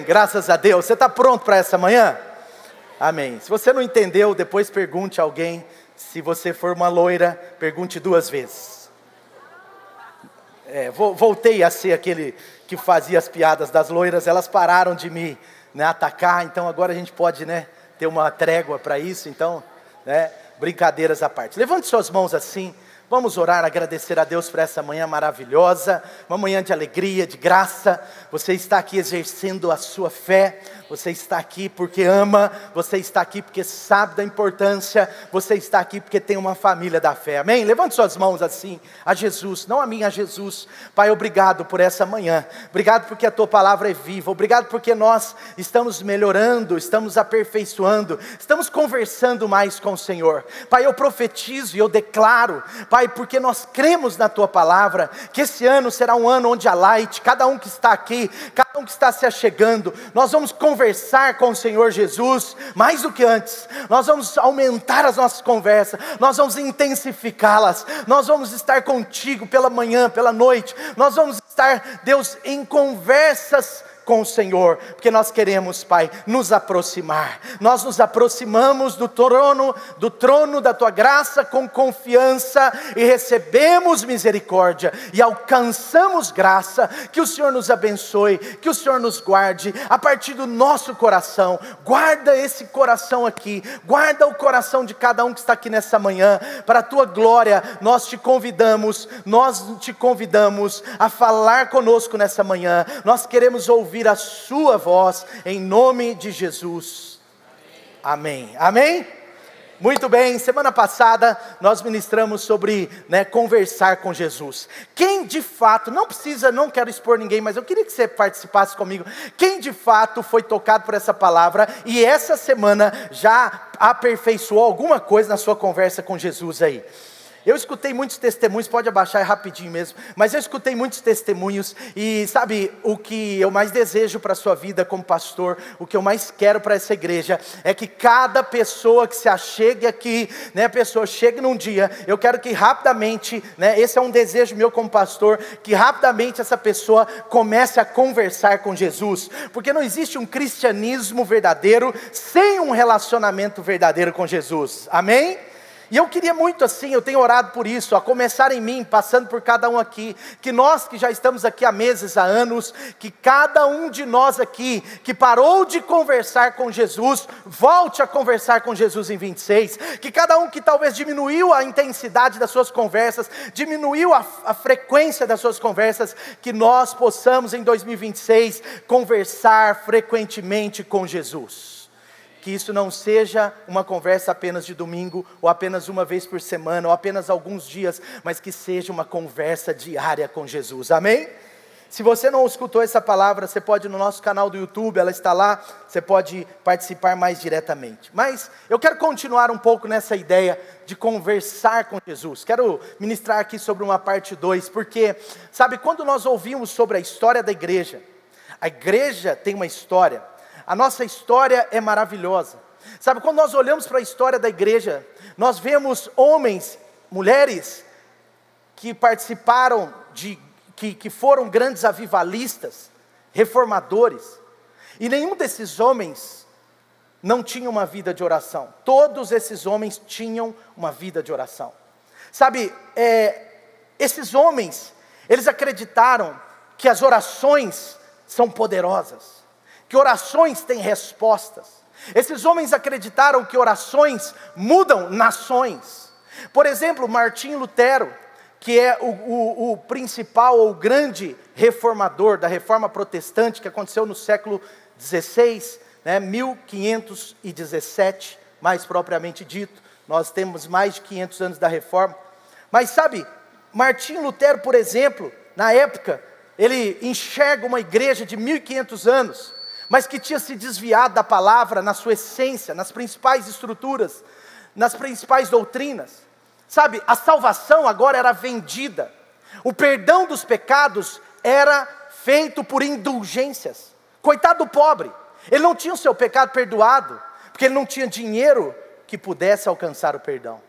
graças a Deus. Você está pronto para essa manhã? Amém. Se você não entendeu, depois pergunte a alguém. Se você for uma loira, pergunte 2 vezes. Voltei a ser aquele que fazia as piadas das loiras. Elas pararam de me atacar, então agora a gente pode ter uma trégua para isso. Então, brincadeiras à parte. Levante suas mãos assim. Vamos orar, agradecer a Deus por essa manhã maravilhosa, uma manhã de alegria, de graça. Você está aqui exercendo a sua fé, você está aqui porque ama, você está aqui porque sabe da importância, você está aqui porque tem uma família da fé, amém? Levante suas mãos assim, a Jesus, não a mim, a Jesus. Pai, obrigado por essa manhã, obrigado porque a Tua palavra é viva, obrigado porque nós estamos melhorando, estamos aperfeiçoando, estamos conversando mais com o Senhor. Pai, eu profetizo e eu declaro, Pai, porque nós cremos na Tua palavra, que esse ano será um ano onde a Light, cada um que está aqui, cada um que está se achegando, nós vamos conversar com o Senhor Jesus, mais do que antes, nós vamos aumentar as nossas conversas, nós vamos intensificá-las, nós vamos estar contigo pela manhã, pela noite, nós vamos estar, Deus, em conversas com o Senhor, porque nós queremos, Pai, nos aproximar. Nós nos aproximamos do trono da Tua graça com confiança e recebemos misericórdia e alcançamos graça. Que o Senhor nos abençoe, que o Senhor nos guarde a partir do nosso coração. Guarda esse coração aqui, guarda o coração de cada um que está aqui nessa manhã, para a Tua glória. Nós te convidamos a falar conosco nessa manhã. Nós queremos ouvir a Sua voz, em nome de Jesus, amém, amém? Muito bem, semana passada nós ministramos sobre conversar com Jesus. Quem de fato, não quero expor ninguém, mas eu queria que você participasse comigo. Quem de fato foi tocado por essa palavra e essa semana já aperfeiçoou alguma coisa na sua conversa com Jesus aí? Eu escutei muitos testemunhos, pode abaixar, é rapidinho mesmo, mas eu escutei muitos testemunhos, e sabe, o que eu mais desejo para a sua vida como pastor, o que eu mais quero para essa igreja, é que cada pessoa que se achegue aqui, a pessoa chegue num dia, eu quero que rapidamente, esse é um desejo meu como pastor, que rapidamente essa pessoa comece a conversar com Jesus, porque não existe um cristianismo verdadeiro sem um relacionamento verdadeiro com Jesus, amém? E eu queria muito assim, eu tenho orado por isso, a começar em mim, passando por cada um aqui, que nós que já estamos aqui há meses, há anos, que cada um de nós aqui, que parou de conversar com Jesus, volte a conversar com Jesus em 26, que cada um que talvez diminuiu a intensidade das suas conversas, diminuiu a frequência das suas conversas, que nós possamos em 2026 conversar frequentemente com Jesus. Que isso não seja uma conversa apenas de domingo, ou apenas uma vez por semana, ou apenas alguns dias, mas que seja uma conversa diária com Jesus, amém? Se você não escutou essa palavra, você pode ir no nosso canal do YouTube, ela está lá, você pode participar mais diretamente. Mas eu quero continuar um pouco nessa ideia de conversar com Jesus. Quero ministrar aqui sobre uma parte 2, porque, sabe, quando nós ouvimos sobre a história da igreja, a igreja tem uma história. A nossa história é maravilhosa. Sabe, quando nós olhamos para a história da igreja, nós vemos homens, mulheres, que participaram, que foram grandes avivalistas, reformadores. E nenhum desses homens não tinha uma vida de oração. Todos esses homens tinham uma vida de oração. Sabe, esses homens, eles acreditaram que as orações são poderosas, que orações têm respostas. Esses homens acreditaram que orações mudam nações. Por exemplo, Martinho Lutero, que é o principal ou grande reformador da reforma protestante, que aconteceu no século XVI, 1517, mais propriamente dito. Nós temos mais de 500 anos da reforma. Mas sabe, Martinho Lutero, por exemplo, na época, ele enxerga uma igreja de 1500 anos, mas que tinha se desviado da palavra na sua essência, nas principais estruturas, nas principais doutrinas. Sabe, a salvação agora era vendida, o perdão dos pecados era feito por indulgências. Coitado do pobre, ele não tinha o seu pecado perdoado, porque ele não tinha dinheiro que pudesse alcançar o perdão.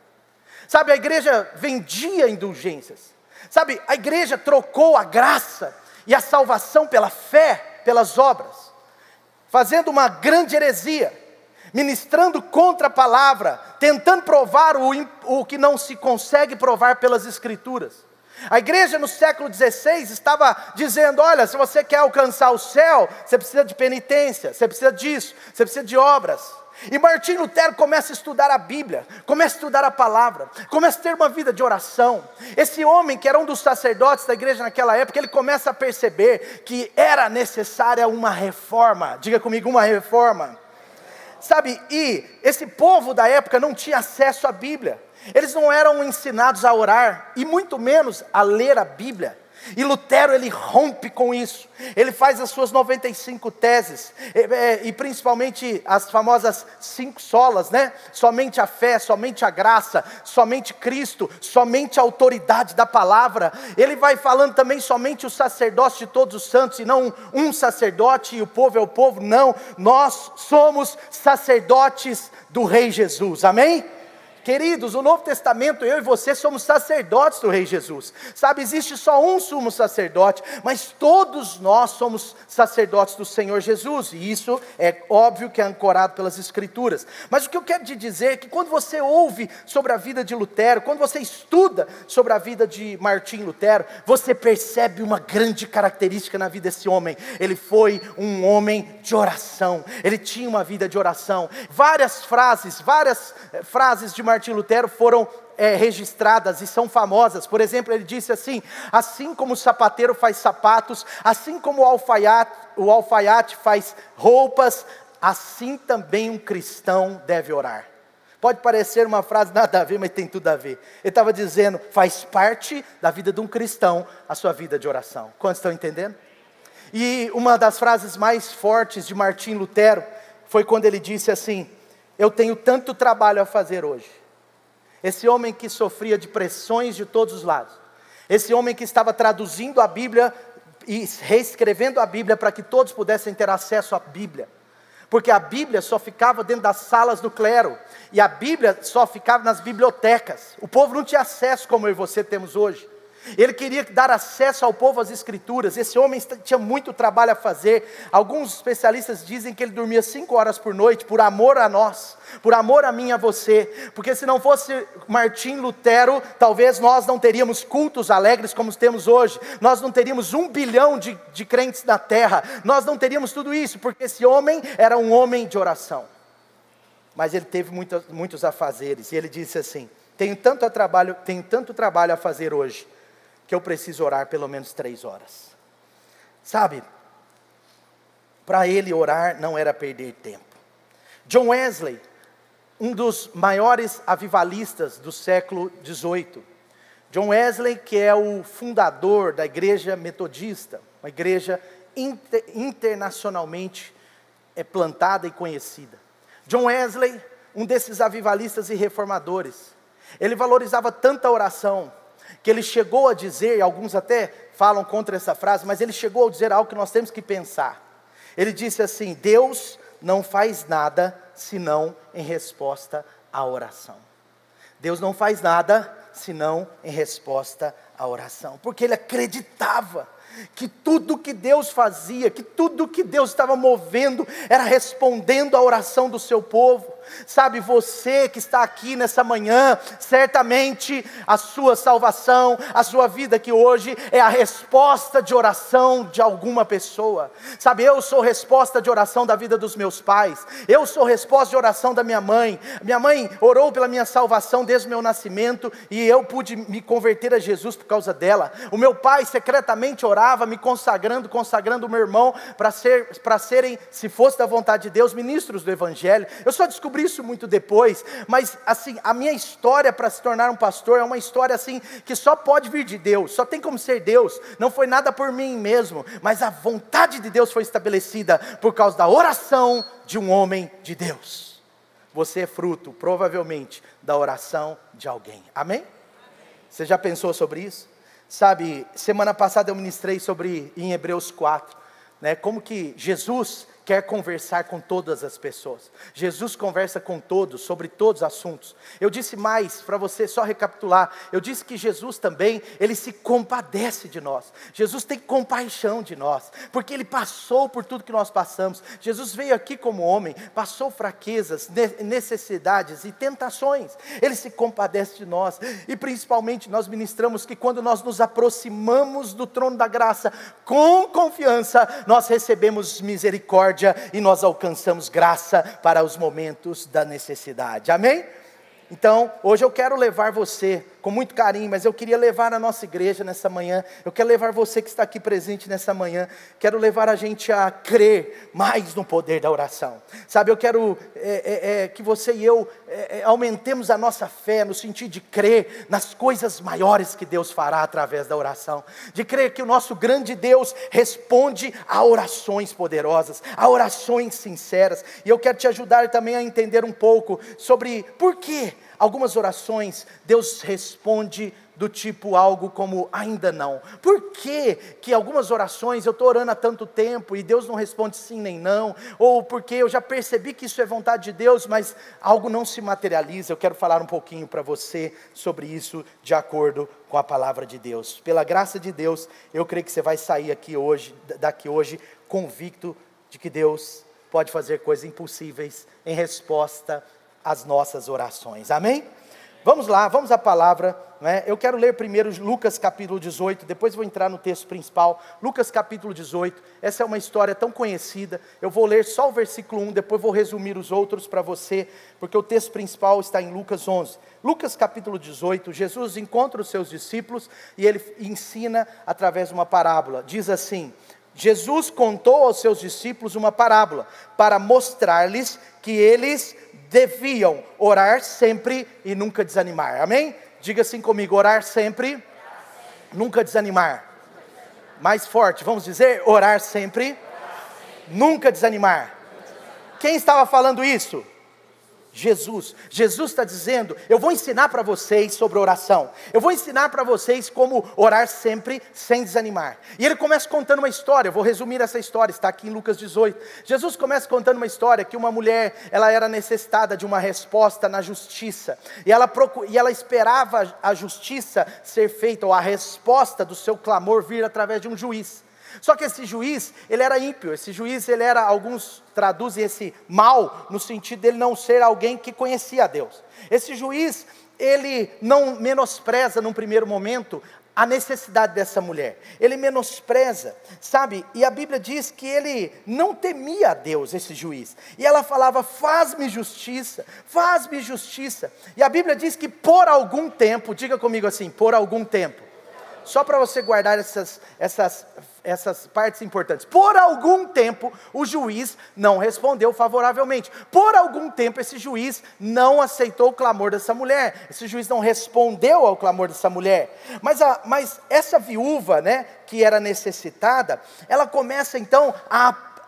Sabe, a igreja vendia indulgências. Sabe, a igreja trocou a graça e a salvação pela fé, pelas obras. fazendo uma grande heresia, ministrando contra a palavra, tentando provar o que não se consegue provar pelas Escrituras. A igreja no século XVI estava dizendo: olha, se você quer alcançar o céu, você precisa de penitência, você precisa disso, você precisa de obras. E Martim Lutero começa a estudar a Bíblia, começa a estudar a palavra, começa a ter uma vida de oração. Esse homem, que era um dos sacerdotes da igreja naquela época, ele começa a perceber que era necessária uma reforma. Diga comigo, uma reforma. Sabe, e esse povo da época não tinha acesso à Bíblia. Eles não eram ensinados a orar, e muito menos a ler a Bíblia. E Lutero, ele rompe com isso. Ele faz as suas 95 teses, e principalmente as famosas 5 solas, né? Somente a fé, somente a graça, somente Cristo, somente a autoridade da palavra. Ele vai falando também somente o sacerdócio de todos os santos, e não um sacerdote e o povo é o povo. Não, nós somos sacerdotes do Rei Jesus, amém? Queridos, o Novo Testamento, eu e você somos sacerdotes do Rei Jesus. Sabe, existe só um sumo sacerdote, mas todos nós somos sacerdotes do Senhor Jesus. E isso é óbvio que é ancorado pelas Escrituras. Mas o que eu quero te dizer é que quando você ouve sobre a vida de Lutero, quando você estuda sobre a vida de Martim Lutero, você percebe uma grande característica na vida desse homem. Ele foi um homem de oração. Ele tinha uma vida de oração. Várias frases de Martim Lutero foram registradas e são famosas. Por exemplo, ele disse assim: assim como o sapateiro faz sapatos, assim como o alfaiate faz roupas, assim também um cristão deve orar. Pode parecer uma frase nada a ver, mas tem tudo a ver. Ele estava dizendo, faz parte da vida de um cristão a sua vida de oração. Quantos estão entendendo? E uma das frases mais fortes de Martim Lutero foi quando ele disse assim: eu tenho tanto trabalho a fazer hoje. Esse homem que sofria de pressões de todos os lados, esse homem que estava traduzindo a Bíblia e reescrevendo a Bíblia para que todos pudessem ter acesso à Bíblia, porque a Bíblia só ficava dentro das salas do clero, e a Bíblia só ficava nas bibliotecas. O povo não tinha acesso como eu e você temos hoje. Ele queria dar acesso ao povo às Escrituras. Esse homem tinha muito trabalho a fazer. Alguns especialistas dizem que ele dormia 5 horas por noite, por amor a nós, por amor a mim e a você. Porque se não fosse Martim Lutero, talvez nós não teríamos cultos alegres como temos hoje. Nós não teríamos 1 bilhão de crentes na terra. Nós não teríamos tudo isso, porque esse homem era um homem de oração. Mas ele teve muitos afazeres, e ele disse assim: tenho tanto trabalho a fazer hoje, que eu preciso orar pelo menos 3 horas. Sabe, para ele orar não era perder tempo. John Wesley, um dos maiores avivalistas do século XVIII. John Wesley, que é o fundador da igreja metodista, uma igreja internacionalmente plantada e conhecida. John Wesley, um desses avivalistas e reformadores, ele valorizava tanta oração, que ele chegou a dizer, e alguns até falam contra essa frase, mas ele chegou a dizer algo que nós temos que pensar. Ele disse assim: Deus não faz nada senão em resposta à oração. Deus não faz nada senão em resposta à oração, porque ele acreditava que tudo que Deus fazia, que tudo que Deus estava movendo, era respondendo à oração do seu povo. Sabe, você que está aqui nessa manhã, certamente a sua salvação, a sua vida aqui hoje, é a resposta de oração de alguma pessoa. Sabe, eu sou resposta de oração da vida dos meus pais, eu sou resposta de oração da minha mãe. Minha mãe orou pela minha salvação desde o meu nascimento, e eu pude me converter a Jesus por causa dela. O meu pai secretamente orava, me consagrando o meu irmão, para serem, se fosse da vontade de Deus, ministros do Evangelho. Eu só descobri isso muito depois, mas assim, a minha história para se tornar um pastor é uma história assim, que só pode vir de Deus, só tem como ser Deus. Não foi nada por mim mesmo, mas a vontade de Deus foi estabelecida por causa da oração de um homem de Deus. Você é fruto, provavelmente, da oração de alguém, amém? Você já pensou sobre isso? Sabe, semana passada eu ministrei em Hebreus 4, né, como que Jesus quer conversar com todas as pessoas. Jesus conversa com todos, sobre todos os assuntos. Eu disse mais, para você só recapitular, eu disse que Jesus também, Ele se compadece de nós. Jesus tem compaixão de nós, porque Ele passou por tudo que nós passamos. Jesus veio aqui como homem, passou fraquezas, necessidades e tentações. Ele se compadece de nós, e principalmente nós ministramos que quando nós nos aproximamos do trono da graça, com confiança, nós recebemos misericórdia e nós alcançamos graça para os momentos da necessidade, amém? Então, hoje eu quero levar você, com muito carinho, mas eu queria levar a nossa igreja nessa manhã, eu quero levar você que está aqui presente nessa manhã, quero levar a gente a crer mais no poder da oração, sabe, eu quero que você e eu aumentemos a nossa fé, no sentido de crer nas coisas maiores que Deus fará através da oração, de crer que o nosso grande Deus responde a orações poderosas, a orações sinceras, e eu quero te ajudar também a entender um pouco sobre por que algumas orações Deus responde do tipo algo como ainda não. Por que algumas orações eu estou orando há tanto tempo e Deus não responde sim nem não? Ou porque eu já percebi que isso é vontade de Deus, mas algo não se materializa. Eu quero falar um pouquinho para você sobre isso de acordo com a palavra de Deus. Pela graça de Deus, eu creio que você vai sair daqui hoje convicto de que Deus pode fazer coisas impossíveis em resposta às nossas orações, amém? Vamos lá, vamos à palavra, né? Eu quero ler primeiro Lucas capítulo 18, depois vou entrar no texto principal. Lucas capítulo 18, essa é uma história tão conhecida, eu vou ler só o versículo 1, depois vou resumir os outros para você, porque o texto principal está em Lucas 11. Lucas capítulo 18, Jesus encontra os seus discípulos e ele ensina através de uma parábola, diz assim: Jesus contou aos seus discípulos uma parábola, para mostrar-lhes que eles deviam orar sempre e nunca desanimar, amém? Diga assim comigo, orar sempre, nunca desanimar. Mais forte, vamos dizer, orar sempre, nunca desanimar. Quem estava falando isso? Jesus está dizendo, eu vou ensinar para vocês sobre oração, eu vou ensinar para vocês como orar sempre sem desanimar, e ele começa contando uma história, eu vou resumir essa história, está aqui em Lucas 18, Jesus começa contando uma história, que uma mulher, ela era necessitada de uma resposta na justiça, e ela esperava a justiça ser feita, ou a resposta do seu clamor vir através de um juiz. Só que esse juiz, ele era ímpio, esse juiz, ele era, alguns traduzem esse mal, no sentido dele não ser alguém que conhecia a Deus. Esse juiz, ele não menospreza num primeiro momento a necessidade dessa mulher, ele menospreza, sabe, e a Bíblia diz que ele não temia a Deus, esse juiz, e ela falava, faz-me justiça, e a Bíblia diz que por algum tempo, diga comigo assim, por algum tempo, só para você guardar essas partes importantes. Por algum tempo, o juiz não respondeu favoravelmente. Por algum tempo, esse juiz não aceitou o clamor dessa mulher. Esse juiz não respondeu ao clamor dessa mulher. Mas essa viúva, né, que era necessitada, ela começa então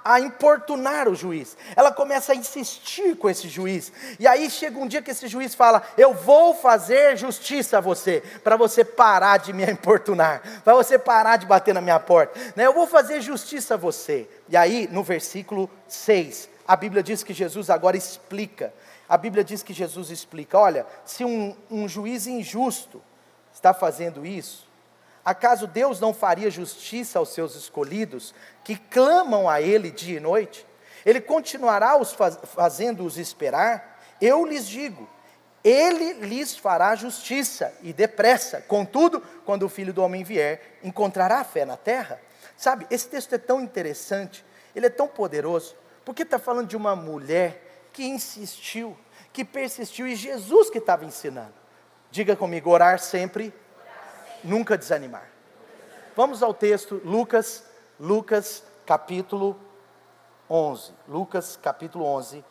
a importunar o juiz, ela começa a insistir com esse juiz, e aí chega um dia que esse juiz fala, eu vou fazer justiça a você, para você parar de me importunar, para você parar de bater na minha porta, né? Eu vou fazer justiça a você, e aí no versículo 6, a Bíblia diz que Jesus agora explica, olha, se um juiz injusto está fazendo isso, acaso Deus não faria justiça aos seus escolhidos, que clamam a Ele dia e noite? Ele continuará fazendo-os esperar? Eu lhes digo, Ele lhes fará justiça, e depressa. Contudo, quando o Filho do Homem vier, encontrará fé na terra? Sabe, esse texto é tão interessante, ele é tão poderoso, porque está falando de uma mulher que insistiu, que persistiu, e Jesus que estava ensinando. Diga comigo, orar sempre, nunca desanimar. Vamos ao texto, Lucas capítulo 11. Lucas capítulo 11,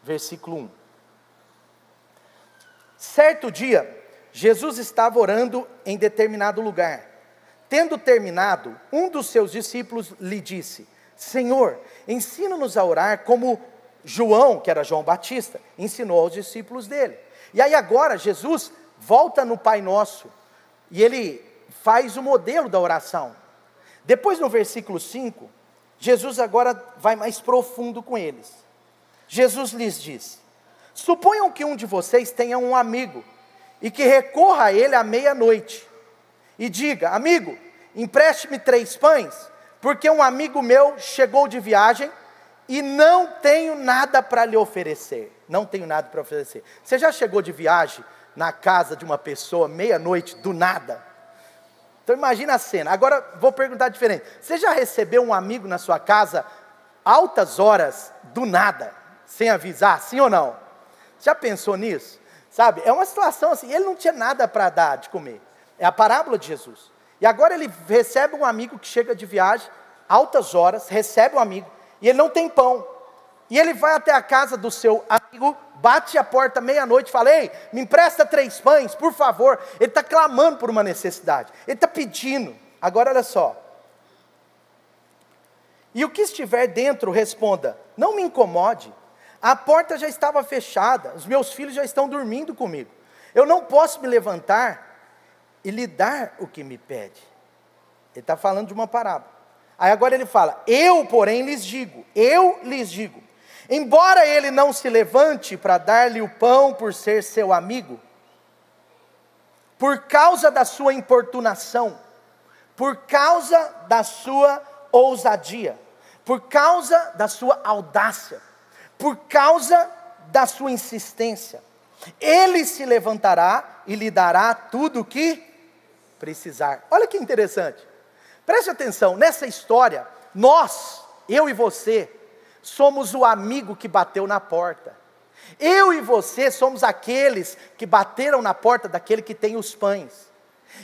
versículo 1. Certo dia, Jesus estava orando em determinado lugar. Tendo terminado, um dos seus discípulos lhe disse, Senhor, ensina-nos a orar como João, que era João Batista, ensinou aos discípulos dele. E aí agora Jesus volta no Pai Nosso, e ele faz o modelo da oração. Depois no versículo 5, Jesus agora vai mais profundo com eles. Jesus lhes diz: suponham que um de vocês tenha um amigo, e que recorra a ele à meia-noite, e diga: amigo, empreste-me 3 pães, porque um amigo meu chegou de viagem, e não tenho nada para lhe oferecer. Não tenho nada para oferecer. Você já chegou de viagem na casa de uma pessoa, meia-noite, do nada? Então imagina a cena. Agora vou perguntar diferente. Você já recebeu um amigo na sua casa, altas horas, do nada, sem avisar, sim ou não? Já pensou nisso? Sabe, é uma situação assim, ele não tinha nada para dar de comer. É a parábola de Jesus. E agora ele recebe um amigo que chega de viagem, altas horas, recebe um amigo, e ele não tem pão. E ele vai até a casa do seu amigo, bate a porta meia-noite e fala: ei, me empresta 3 pães, por favor. Ele está clamando por uma necessidade, ele está pedindo. Agora olha só. E o que estiver dentro responda: não me incomode, a porta já estava fechada, os meus filhos já estão dormindo comigo, eu não posso me levantar e lhe dar o que me pede. Ele está falando de uma parábola. Aí agora ele fala: eu porém lhes digo, embora ele não se levante para dar-lhe o pão por ser seu amigo, por causa da sua importunação, por causa da sua ousadia, por causa da sua audácia, por causa da sua insistência, ele se levantará e lhe dará tudo o que precisar. Olha que interessante, preste atenção, nessa história, nós, eu e você, somos o amigo que bateu na porta. Eu e você somos aqueles que bateram na porta daquele que tem os pães.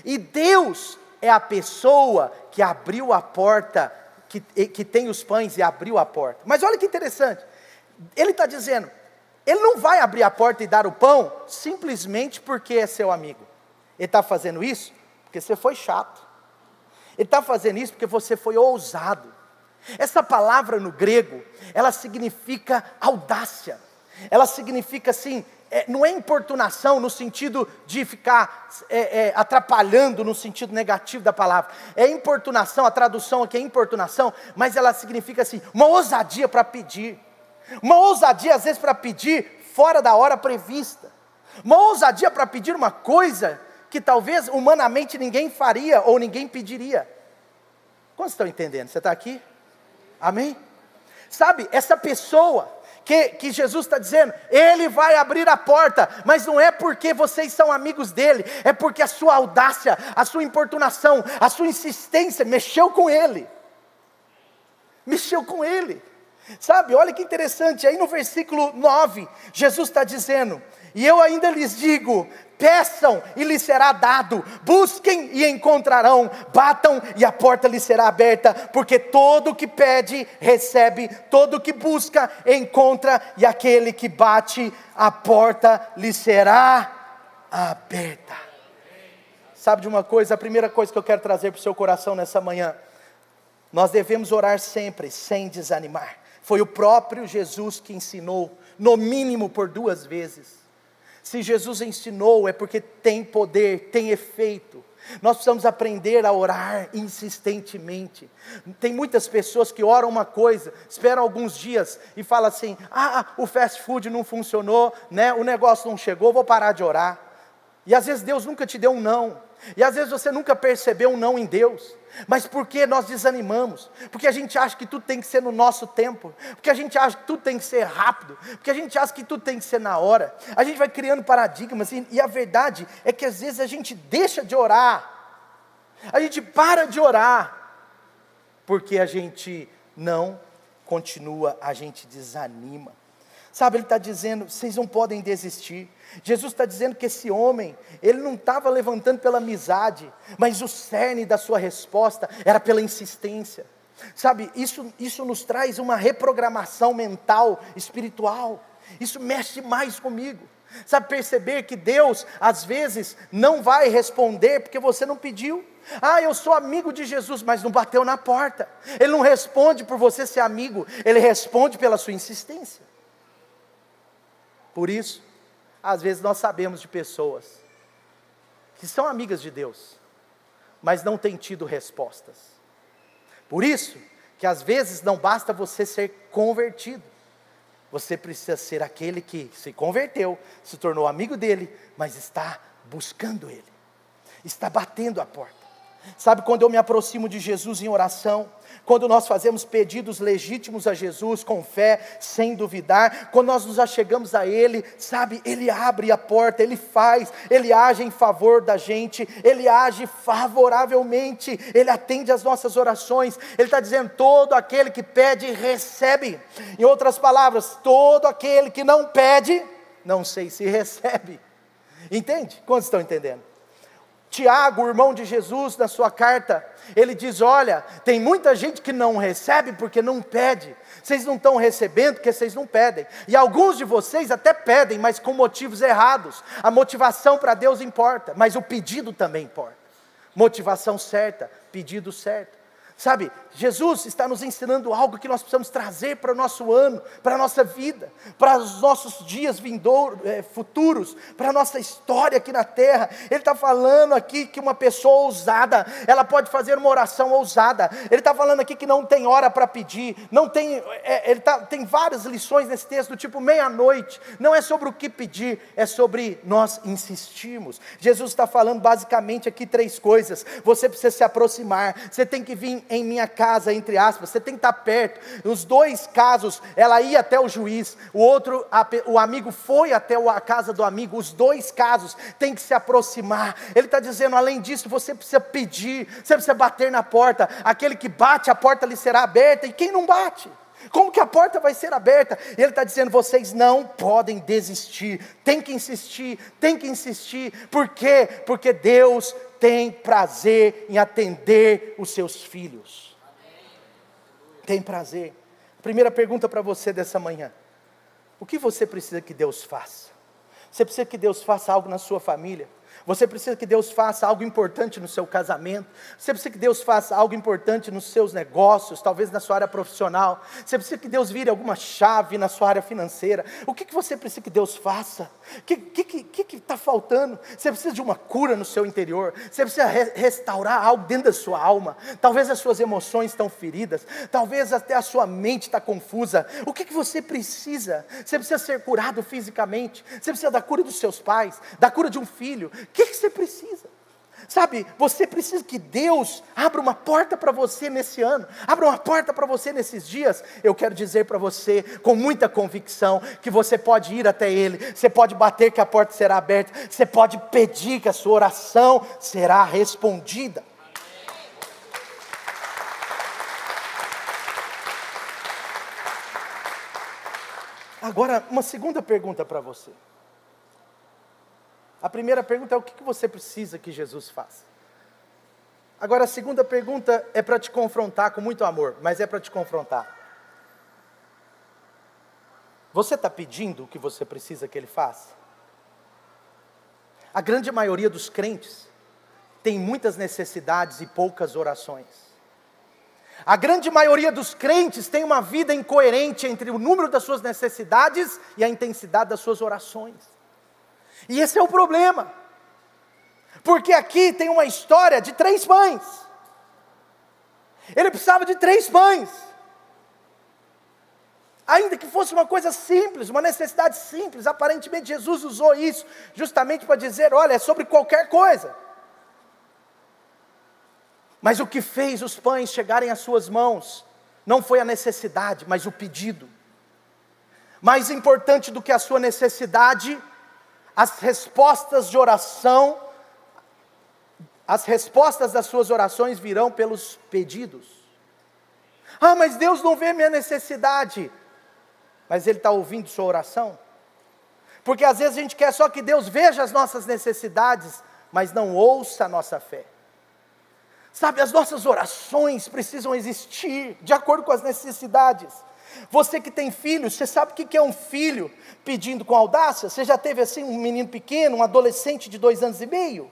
E Deus é a pessoa que abriu a porta, que tem os pães e abriu a porta. Mas olha que interessante, ele está dizendo, ele não vai abrir a porta e dar o pão simplesmente porque é seu amigo. Ele está fazendo isso porque você foi chato. Ele está fazendo isso porque você foi ousado. Essa palavra no grego, ela significa audácia. Ela significa assim, não é importunação no sentido de ficar atrapalhando no sentido negativo da palavra. É importunação, a tradução aqui é importunação, mas ela significa assim, uma ousadia para pedir. Uma ousadia às vezes para pedir fora da hora prevista. Uma ousadia para pedir uma coisa que talvez humanamente ninguém faria ou ninguém pediria. Quantos estão entendendo? Você está aqui? Amém? Sabe, essa pessoa que Jesus está dizendo, ele vai abrir a porta, mas não é porque vocês são amigos dele, é porque a sua audácia, a sua importunação, a sua insistência mexeu com ele. Mexeu com ele. Sabe, olha que interessante, aí no versículo 9, Jesus está dizendo, e eu ainda lhes digo, peçam e lhes será dado, busquem e encontrarão, batam e a porta lhes será aberta, porque todo que pede, recebe, todo que busca, encontra, e aquele que bate, a porta lhe será aberta. Sabe de uma coisa, a primeira coisa que eu quero trazer para o seu coração nessa manhã, nós devemos orar sempre, sem desanimar. Foi o próprio Jesus que ensinou, no mínimo por 2 vezes. Se Jesus ensinou, é porque tem poder, tem efeito. Nós precisamos aprender a orar insistentemente. Tem muitas pessoas que oram uma coisa, esperam alguns dias e falam assim, o fast food não funcionou, né? O negócio não chegou, vou parar de orar. E às vezes Deus nunca te deu um não. E às vezes você nunca percebeu um não em Deus. Mas por que nós desanimamos? Porque a gente acha que tudo tem que ser no nosso tempo. Porque a gente acha que tudo tem que ser rápido. Porque a gente acha que tudo tem que ser na hora. A gente vai criando paradigmas. E a verdade é que às vezes a gente deixa de orar. A gente para de orar. Porque a gente não continua, a gente desanima. Sabe, ele está dizendo, vocês não podem desistir. Jesus está dizendo que esse homem, ele não estava levantando pela amizade, mas o cerne da sua resposta era pela insistência. Sabe, isso nos traz uma reprogramação mental, espiritual. Isso mexe mais comigo. Sabe, perceber que Deus, às vezes, não vai responder porque você não pediu. Eu sou amigo de Jesus, mas não bateu na porta. Ele não responde por você ser amigo, ele responde pela sua insistência. Por isso, às vezes nós sabemos de pessoas que são amigas de Deus, mas não têm tido respostas. Por isso, que às vezes não basta você ser convertido. Você precisa ser aquele que se converteu, se tornou amigo dele, mas está buscando ele, está batendo a porta. Sabe, quando eu me aproximo de Jesus em oração, quando nós fazemos pedidos legítimos a Jesus com fé, sem duvidar, quando nós nos achegamos a Ele, sabe, Ele abre a porta, Ele faz, Ele age em favor da gente, Ele age favoravelmente, Ele atende às nossas orações. Ele está dizendo, todo aquele que pede, recebe. Em outras palavras, todo aquele que não pede, não sei se recebe. Entende? Quantos estão entendendo? Tiago, o irmão de Jesus, na sua carta, ele diz, olha, tem muita gente que não recebe porque não pede. Vocês não estão recebendo porque vocês não pedem. E alguns de vocês até pedem, mas com motivos errados. A motivação para Deus importa, mas o pedido também importa. Motivação certa, pedido certo. Sabe, Jesus está nos ensinando algo que nós precisamos trazer para o nosso ano, para a nossa vida, para os nossos dias futuros, para a nossa história aqui na terra. Ele está falando aqui que uma pessoa ousada, ela pode fazer uma oração ousada. Ele está falando aqui que não tem hora para pedir, não tem, tem várias lições nesse texto, do tipo meia-noite. Não é sobre o que pedir, é sobre nós insistirmos. Jesus está falando basicamente aqui 3 coisas. Você precisa se aproximar, você tem que vir em minha casa, entre aspas, você tem que estar perto. Nos 2 casos, ela ia até o juiz, o amigo foi até a casa do amigo. Os 2 casos tem que se aproximar. Ele está dizendo, além disso, você precisa pedir, você precisa bater na porta. Aquele que bate, a porta lhe será aberta, e quem não bate? Como que a porta vai ser aberta? E ele está dizendo, vocês não podem desistir, tem que insistir, por quê? Porque Deus tem prazer em atender os seus filhos, tem prazer. Primeira pergunta para você dessa manhã, o que você precisa que Deus faça? Você precisa que Deus faça algo na sua família? Você precisa que Deus faça algo importante no seu casamento? Você precisa que Deus faça algo importante nos seus negócios, talvez na sua área profissional? Você precisa que Deus vire alguma chave na sua área financeira? O que você precisa que Deus faça? O que está faltando? Você precisa de uma cura no seu interior? Você precisa restaurar algo dentro da sua alma? Talvez as suas emoções estão feridas, talvez até a sua mente está confusa. O que você precisa? Você precisa ser curado fisicamente? Você precisa da cura dos seus pais, da cura de um filho? O que você precisa? Sabe, você precisa que Deus abra uma porta para você nesse ano, abra uma porta para você nesses dias. Eu quero dizer para você, com muita convicção, que você pode ir até Ele, você pode bater que a porta será aberta, você pode pedir que a sua oração será respondida. Agora, uma segunda pergunta para você. A primeira pergunta é o que você precisa que Jesus faça. Agora a segunda pergunta é para te confrontar com muito amor, mas é para te confrontar. Você está pedindo o que você precisa que Ele faça? A grande maioria dos crentes tem muitas necessidades e poucas orações. A grande maioria dos crentes tem uma vida incoerente entre o número das suas necessidades e a intensidade das suas orações. E esse é o problema, porque aqui tem uma história de 3 pães, ele precisava de 3 pães, ainda que fosse uma coisa simples, uma necessidade simples. Aparentemente Jesus usou isso justamente para dizer, olha, é sobre qualquer coisa. Mas o que fez os pães chegarem às suas mãos, não foi a necessidade, mas o pedido. Mais importante do que a sua necessidade, as respostas de oração, as respostas das suas orações virão pelos pedidos. Ah, mas Deus não vê minha necessidade. Mas Ele está ouvindo sua oração? Porque às vezes a gente quer só que Deus veja as nossas necessidades, mas não ouça a nossa fé. Sabe, as nossas orações precisam existir de acordo com as necessidades. Você que tem filhos, você sabe o que é um filho pedindo com audácia? Você já teve assim um menino pequeno, um adolescente de 2 anos e meio?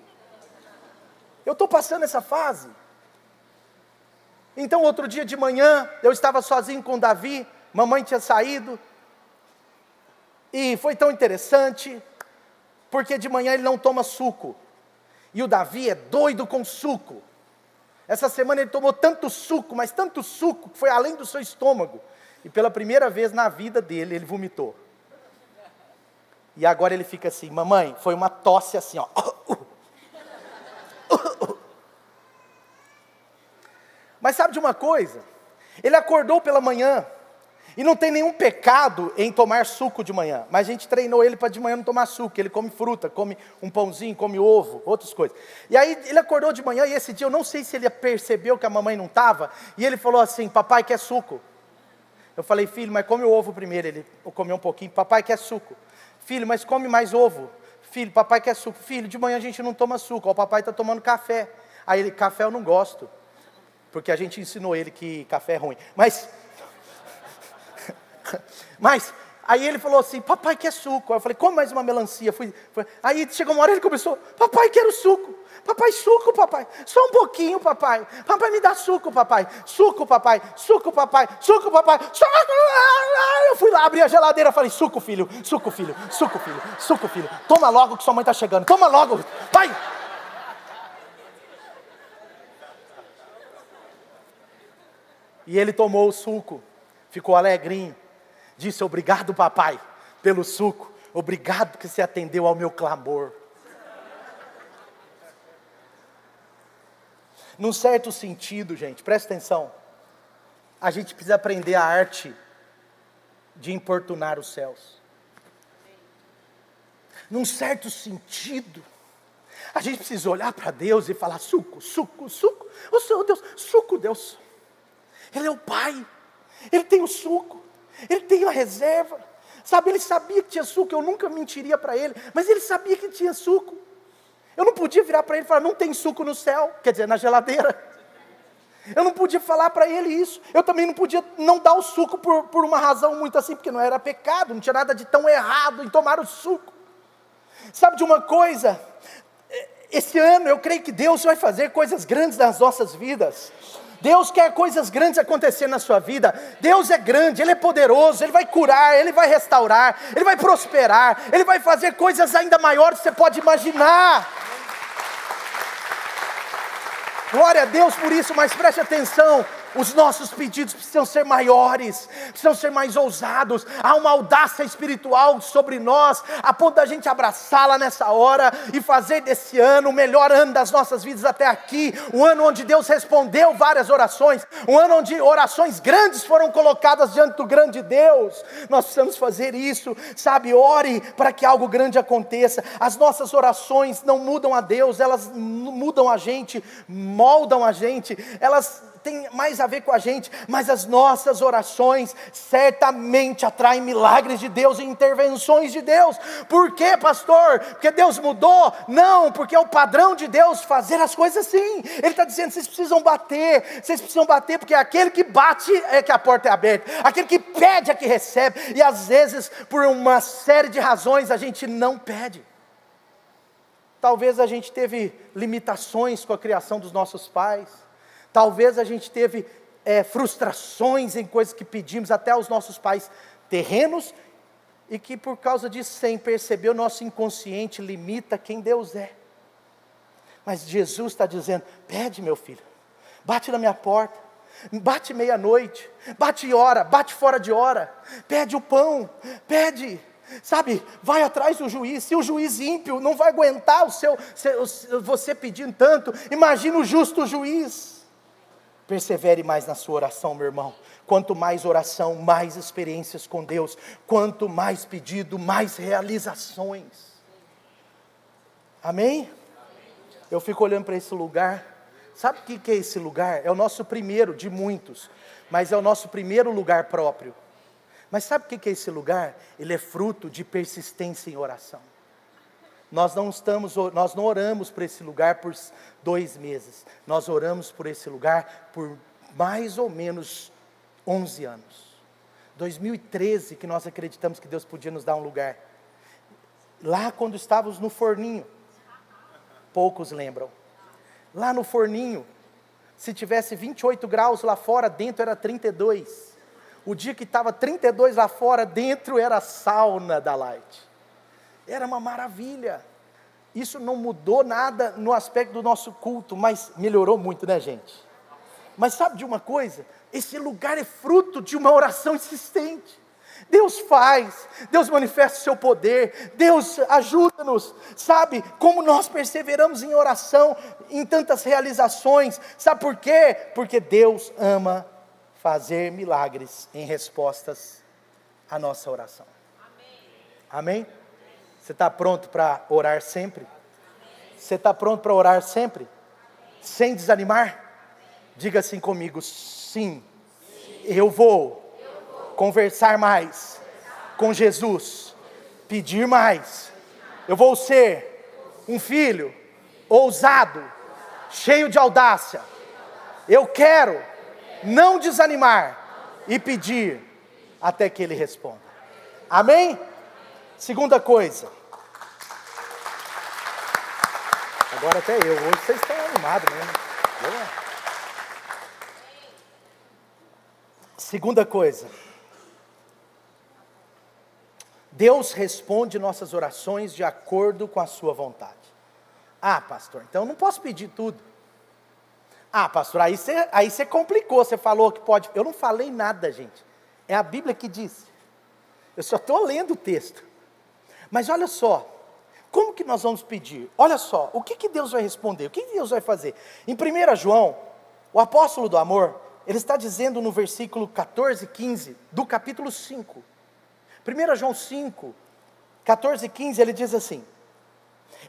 Eu estou passando essa fase. Então outro dia de manhã, eu estava sozinho com o Davi, mamãe tinha saído, e foi tão interessante, porque de manhã ele não toma suco, e o Davi é doido com suco. Essa semana ele tomou tanto suco, mas tanto suco, que foi além do seu estômago. E pela primeira vez na vida dele, ele vomitou. E agora ele fica assim, mamãe, foi uma tosse assim, ó. Mas sabe de uma coisa? Ele acordou pela manhã, e não tem nenhum pecado em tomar suco de manhã. Mas a gente treinou ele para de manhã não tomar suco. Ele come fruta, come um pãozinho, come ovo, outras coisas. E aí ele acordou de manhã, e esse dia eu não sei se ele percebeu que a mamãe não estava. E ele falou assim, papai quer suco. Eu falei, filho, mas come o ovo primeiro. Ele comeu um pouquinho, papai quer suco. Filho, mas come mais ovo. Filho, papai quer suco. Filho, de manhã a gente não toma suco, ó, o papai está tomando café. Aí ele, café eu não gosto. Porque a gente ensinou ele que café é ruim. Mas, aí ele falou assim, papai quer suco. Aí eu falei, come mais uma melancia. Aí chegou uma hora ele começou, papai quero suco. Papai, suco, papai. Só um pouquinho, papai. Papai, me dá suco, papai. Suco, papai. Suco, papai. Suco, papai. Suco. Eu fui lá, abri a geladeira, falei, suco, filho. Suco, filho. Suco, filho. Suco, filho. Toma logo que sua mãe está chegando. Toma logo. Vai. E ele tomou o suco. Ficou alegrinho. Disse, obrigado, papai, pelo suco. Obrigado que você atendeu ao meu clamor. Num certo sentido, gente, presta atenção. A gente precisa aprender a arte de importunar os céus. Num certo sentido, a gente precisa olhar para Deus e falar, suco, suco, suco. Ô Senhor Deus, suco, Deus. Ele é o Pai. Ele tem o suco. Ele tem a reserva, sabe, ele sabia que tinha suco, eu nunca mentiria para ele, mas ele sabia que tinha suco. Eu não podia virar para ele e falar, não tem suco no céu, quer dizer, na geladeira. Eu não podia falar para ele isso, eu também não podia não dar o suco por uma razão muito assim, porque não era pecado, não tinha nada de tão errado em tomar o suco. Sabe de uma coisa, esse ano eu creio que Deus vai fazer coisas grandes nas nossas vidas. Deus quer coisas grandes acontecer na sua vida. Deus é grande, Ele é poderoso, Ele vai curar, Ele vai restaurar, Ele vai prosperar, Ele vai fazer coisas ainda maiores que você pode imaginar. Glória a Deus por isso, mas preste atenção. Os nossos pedidos precisam ser maiores, precisam ser mais ousados. Há uma audácia espiritual sobre nós, a ponto da gente abraçá-la nessa hora e fazer desse ano o melhor ano das nossas vidas até aqui. Um ano onde Deus respondeu várias orações, um ano onde orações grandes foram colocadas diante do grande Deus. Nós precisamos fazer isso, sabe? Ore para que algo grande aconteça. As nossas orações não mudam a Deus, elas mudam a gente, moldam a gente, elas tem mais a ver com a gente, mas as nossas orações certamente atraem milagres de Deus e intervenções de Deus. Por quê, pastor? Porque Deus mudou? Não, porque é o padrão de Deus fazer as coisas assim. Ele está dizendo, vocês precisam bater, porque aquele que bate é que a porta é aberta, aquele que pede é que recebe, e às vezes por uma série de razões a gente não pede. Talvez a gente teve limitações com a criação dos nossos pais, talvez a gente teve frustrações em coisas que pedimos até aos nossos pais terrenos, e que por causa disso, sem perceber, o nosso inconsciente limita quem Deus é. Mas Jesus está dizendo, pede meu filho, bate na minha porta, bate meia-noite, bate hora, bate fora de hora, pede o pão, pede, sabe, vai atrás do juiz. Se o juiz ímpio não vai aguentar você pedindo tanto, imagina o justo juiz. Persevere mais na sua oração, meu irmão. Quanto mais oração, mais experiências com Deus. Quanto mais pedido, mais realizações. Amém? Eu fico olhando para esse lugar. Sabe o que é esse lugar? É o nosso primeiro de muitos, mas é o nosso primeiro lugar próprio. Mas sabe o que é esse lugar? Ele é fruto de persistência em oração. Nós não oramos por esse lugar por 2 meses. Nós oramos por esse lugar por mais ou menos 11 anos. 2013 que nós acreditamos que Deus podia nos dar um lugar. Lá quando estávamos no forninho, poucos lembram. Lá no forninho, se tivesse 28 graus lá fora, dentro era 32. O dia que estava 32 lá fora, dentro era a sauna da Light. Era uma maravilha. Isso não mudou nada no aspecto do nosso culto, mas melhorou muito, né, gente? Mas sabe de uma coisa? Esse lugar é fruto de uma oração insistente. Deus faz, Deus manifesta o seu poder, Deus ajuda-nos, sabe? Como nós perseveramos em oração, em tantas realizações, sabe por quê? Porque Deus ama fazer milagres em respostas à nossa oração. Amém? Você está pronto para orar sempre? Você está pronto para orar sempre? Sem desanimar? Diga assim comigo: sim, eu vou conversar mais com Jesus, pedir mais. Eu vou ser um filho ousado, cheio de audácia. Eu quero não desanimar e pedir até que Ele responda. Amém? Segunda coisa. Agora até eu, hoje vocês estão animados mesmo. Segunda coisa. Deus responde nossas orações de acordo com a sua vontade. Ah, pastor, então eu não posso pedir tudo. Ah, pastor, aí você complicou, você falou que pode. Eu não falei nada, gente. É a Bíblia que diz. Eu só estou lendo o texto. Mas olha só, como que nós vamos pedir? Olha só, o que Deus vai responder? O que Deus vai fazer? Em 1 João, o apóstolo do amor, ele está dizendo no versículo 14 e 15 do capítulo 5. 1 João 5, 14 e 15, ele diz assim: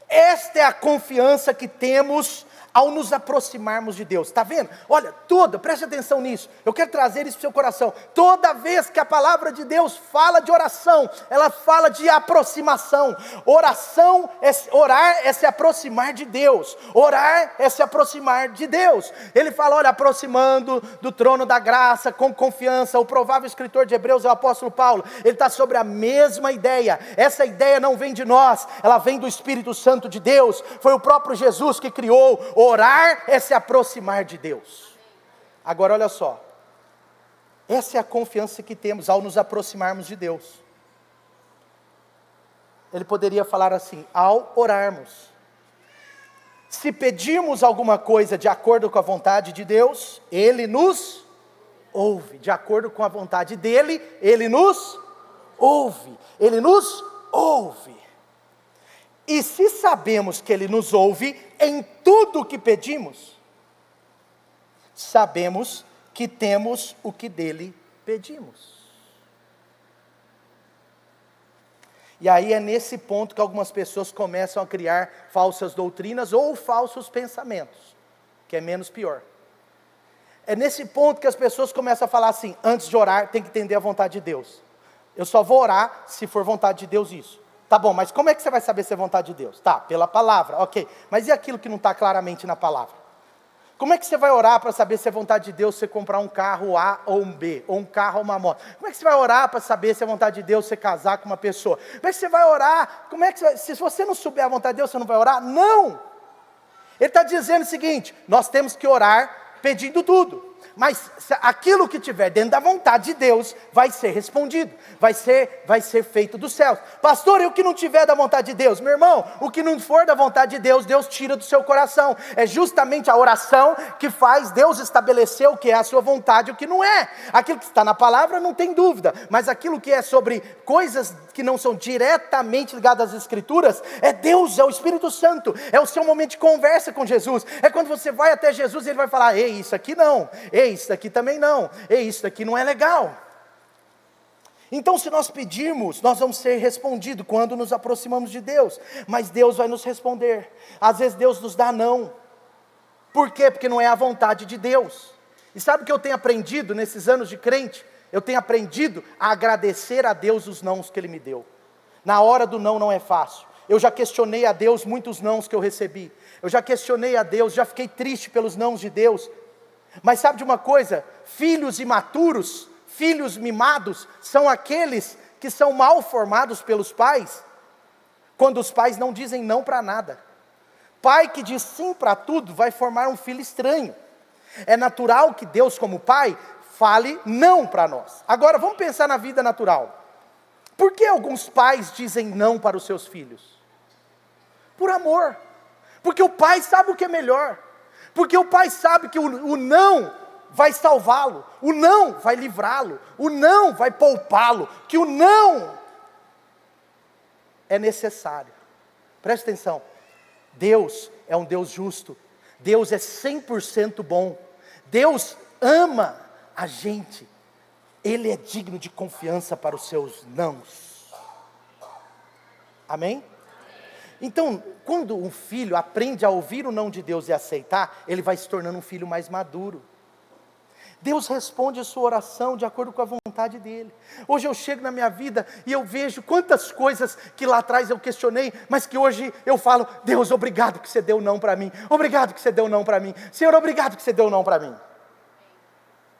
esta é a confiança que temos ao nos aproximarmos de Deus. Está vendo? Olha, preste atenção nisso. Eu quero trazer isso para o seu coração. Toda vez que a palavra de Deus fala de oração, ela fala de aproximação. Orar é se aproximar de Deus. Orar é se aproximar de Deus. Ele fala, olha, aproximando do trono da graça, com confiança. O provável escritor de Hebreus é o apóstolo Paulo. Ele está sobre a mesma ideia. Essa ideia não vem de nós, ela vem do Espírito Santo de Deus. Foi o próprio Jesus que criou. Orar é se aproximar de Deus. Agora olha só, essa é a confiança que temos ao nos aproximarmos de Deus. Ele poderia falar assim: ao orarmos, se pedirmos alguma coisa de acordo com a vontade de Deus, Ele nos ouve. De acordo com a vontade dEle, Ele nos ouve. Ele nos ouve. E se sabemos que Ele nos ouve em tudo o que pedimos, sabemos que temos o que dEle pedimos. E aí é nesse ponto que algumas pessoas começam a criar falsas doutrinas ou falsos pensamentos, que é menos pior. É nesse ponto que as pessoas começam a falar assim: antes de orar tem que entender a vontade de Deus. Eu só vou orar se for vontade de Deus isso. Tá bom, mas como é que você vai saber se é vontade de Deus? Tá, pela palavra, ok. Mas e aquilo que não está claramente na palavra? Como é que você vai orar para saber se é vontade de Deus você comprar um carro A ou um B, ou um carro ou uma moto? Como é que você vai orar para saber se é vontade de Deus você casar com uma pessoa? Como é que você vai orar? Se você não souber a vontade de Deus, você não vai orar? Não! Ele está dizendo o seguinte: nós temos que orar pedindo tudo. Mas aquilo que tiver dentro da vontade de Deus vai ser respondido, vai ser feito dos céus. Pastor, e o que não tiver da vontade de Deus? Meu irmão, o que não for da vontade de Deus, Deus tira do seu coração. É justamente a oração que faz Deus estabelecer o que é a sua vontade e o que não é. Aquilo que está na palavra não tem dúvida, mas aquilo que é sobre coisas que não são diretamente ligadas às Escrituras, é Deus, é o Espírito Santo, é o seu momento de conversa com Jesus. É quando você vai até Jesus e Ele vai falar: ei, isso aqui não, ei, isso daqui também não, ei, isso daqui não é legal. Então, se nós pedirmos, nós vamos ser respondidos quando nos aproximamos de Deus, mas Deus vai nos responder. Às vezes Deus nos dá não. Por quê? Porque não é a vontade de Deus. E sabe o que eu tenho aprendido nesses anos de crente? Eu tenho aprendido a agradecer a Deus os nãos que Ele me deu. Na hora do não é fácil. Eu já questionei a Deus muitos nãos que eu recebi. Eu já questionei a Deus, já fiquei triste pelos nãos de Deus. Mas sabe de uma coisa? Filhos imaturos, filhos mimados, são aqueles que são mal formados pelos pais, quando os pais não dizem não para nada. Pai que diz sim para tudo, vai formar um filho estranho. É natural que Deus, como pai, fale não para nós. Agora vamos pensar na vida natural. Por que alguns pais dizem não para os seus filhos? Por amor. Porque o pai sabe o que é melhor. Porque o pai sabe que o não vai salvá-lo. O não vai livrá-lo. O não vai poupá-lo. Que o não é necessário. Preste atenção. Deus é um Deus justo. Deus é 100% bom. Deus ama a gente. Ele é digno de confiança para os seus nãos. Amém? Então, quando um filho aprende a ouvir o não de Deus e aceitar, ele vai se tornando um filho mais maduro. Deus responde a sua oração de acordo com a vontade dele. Hoje eu chego na minha vida e eu vejo quantas coisas que lá atrás eu questionei, mas que hoje eu falo: Deus, obrigado que você deu não para mim. Obrigado que você deu não para mim. Senhor, obrigado que você deu não para mim.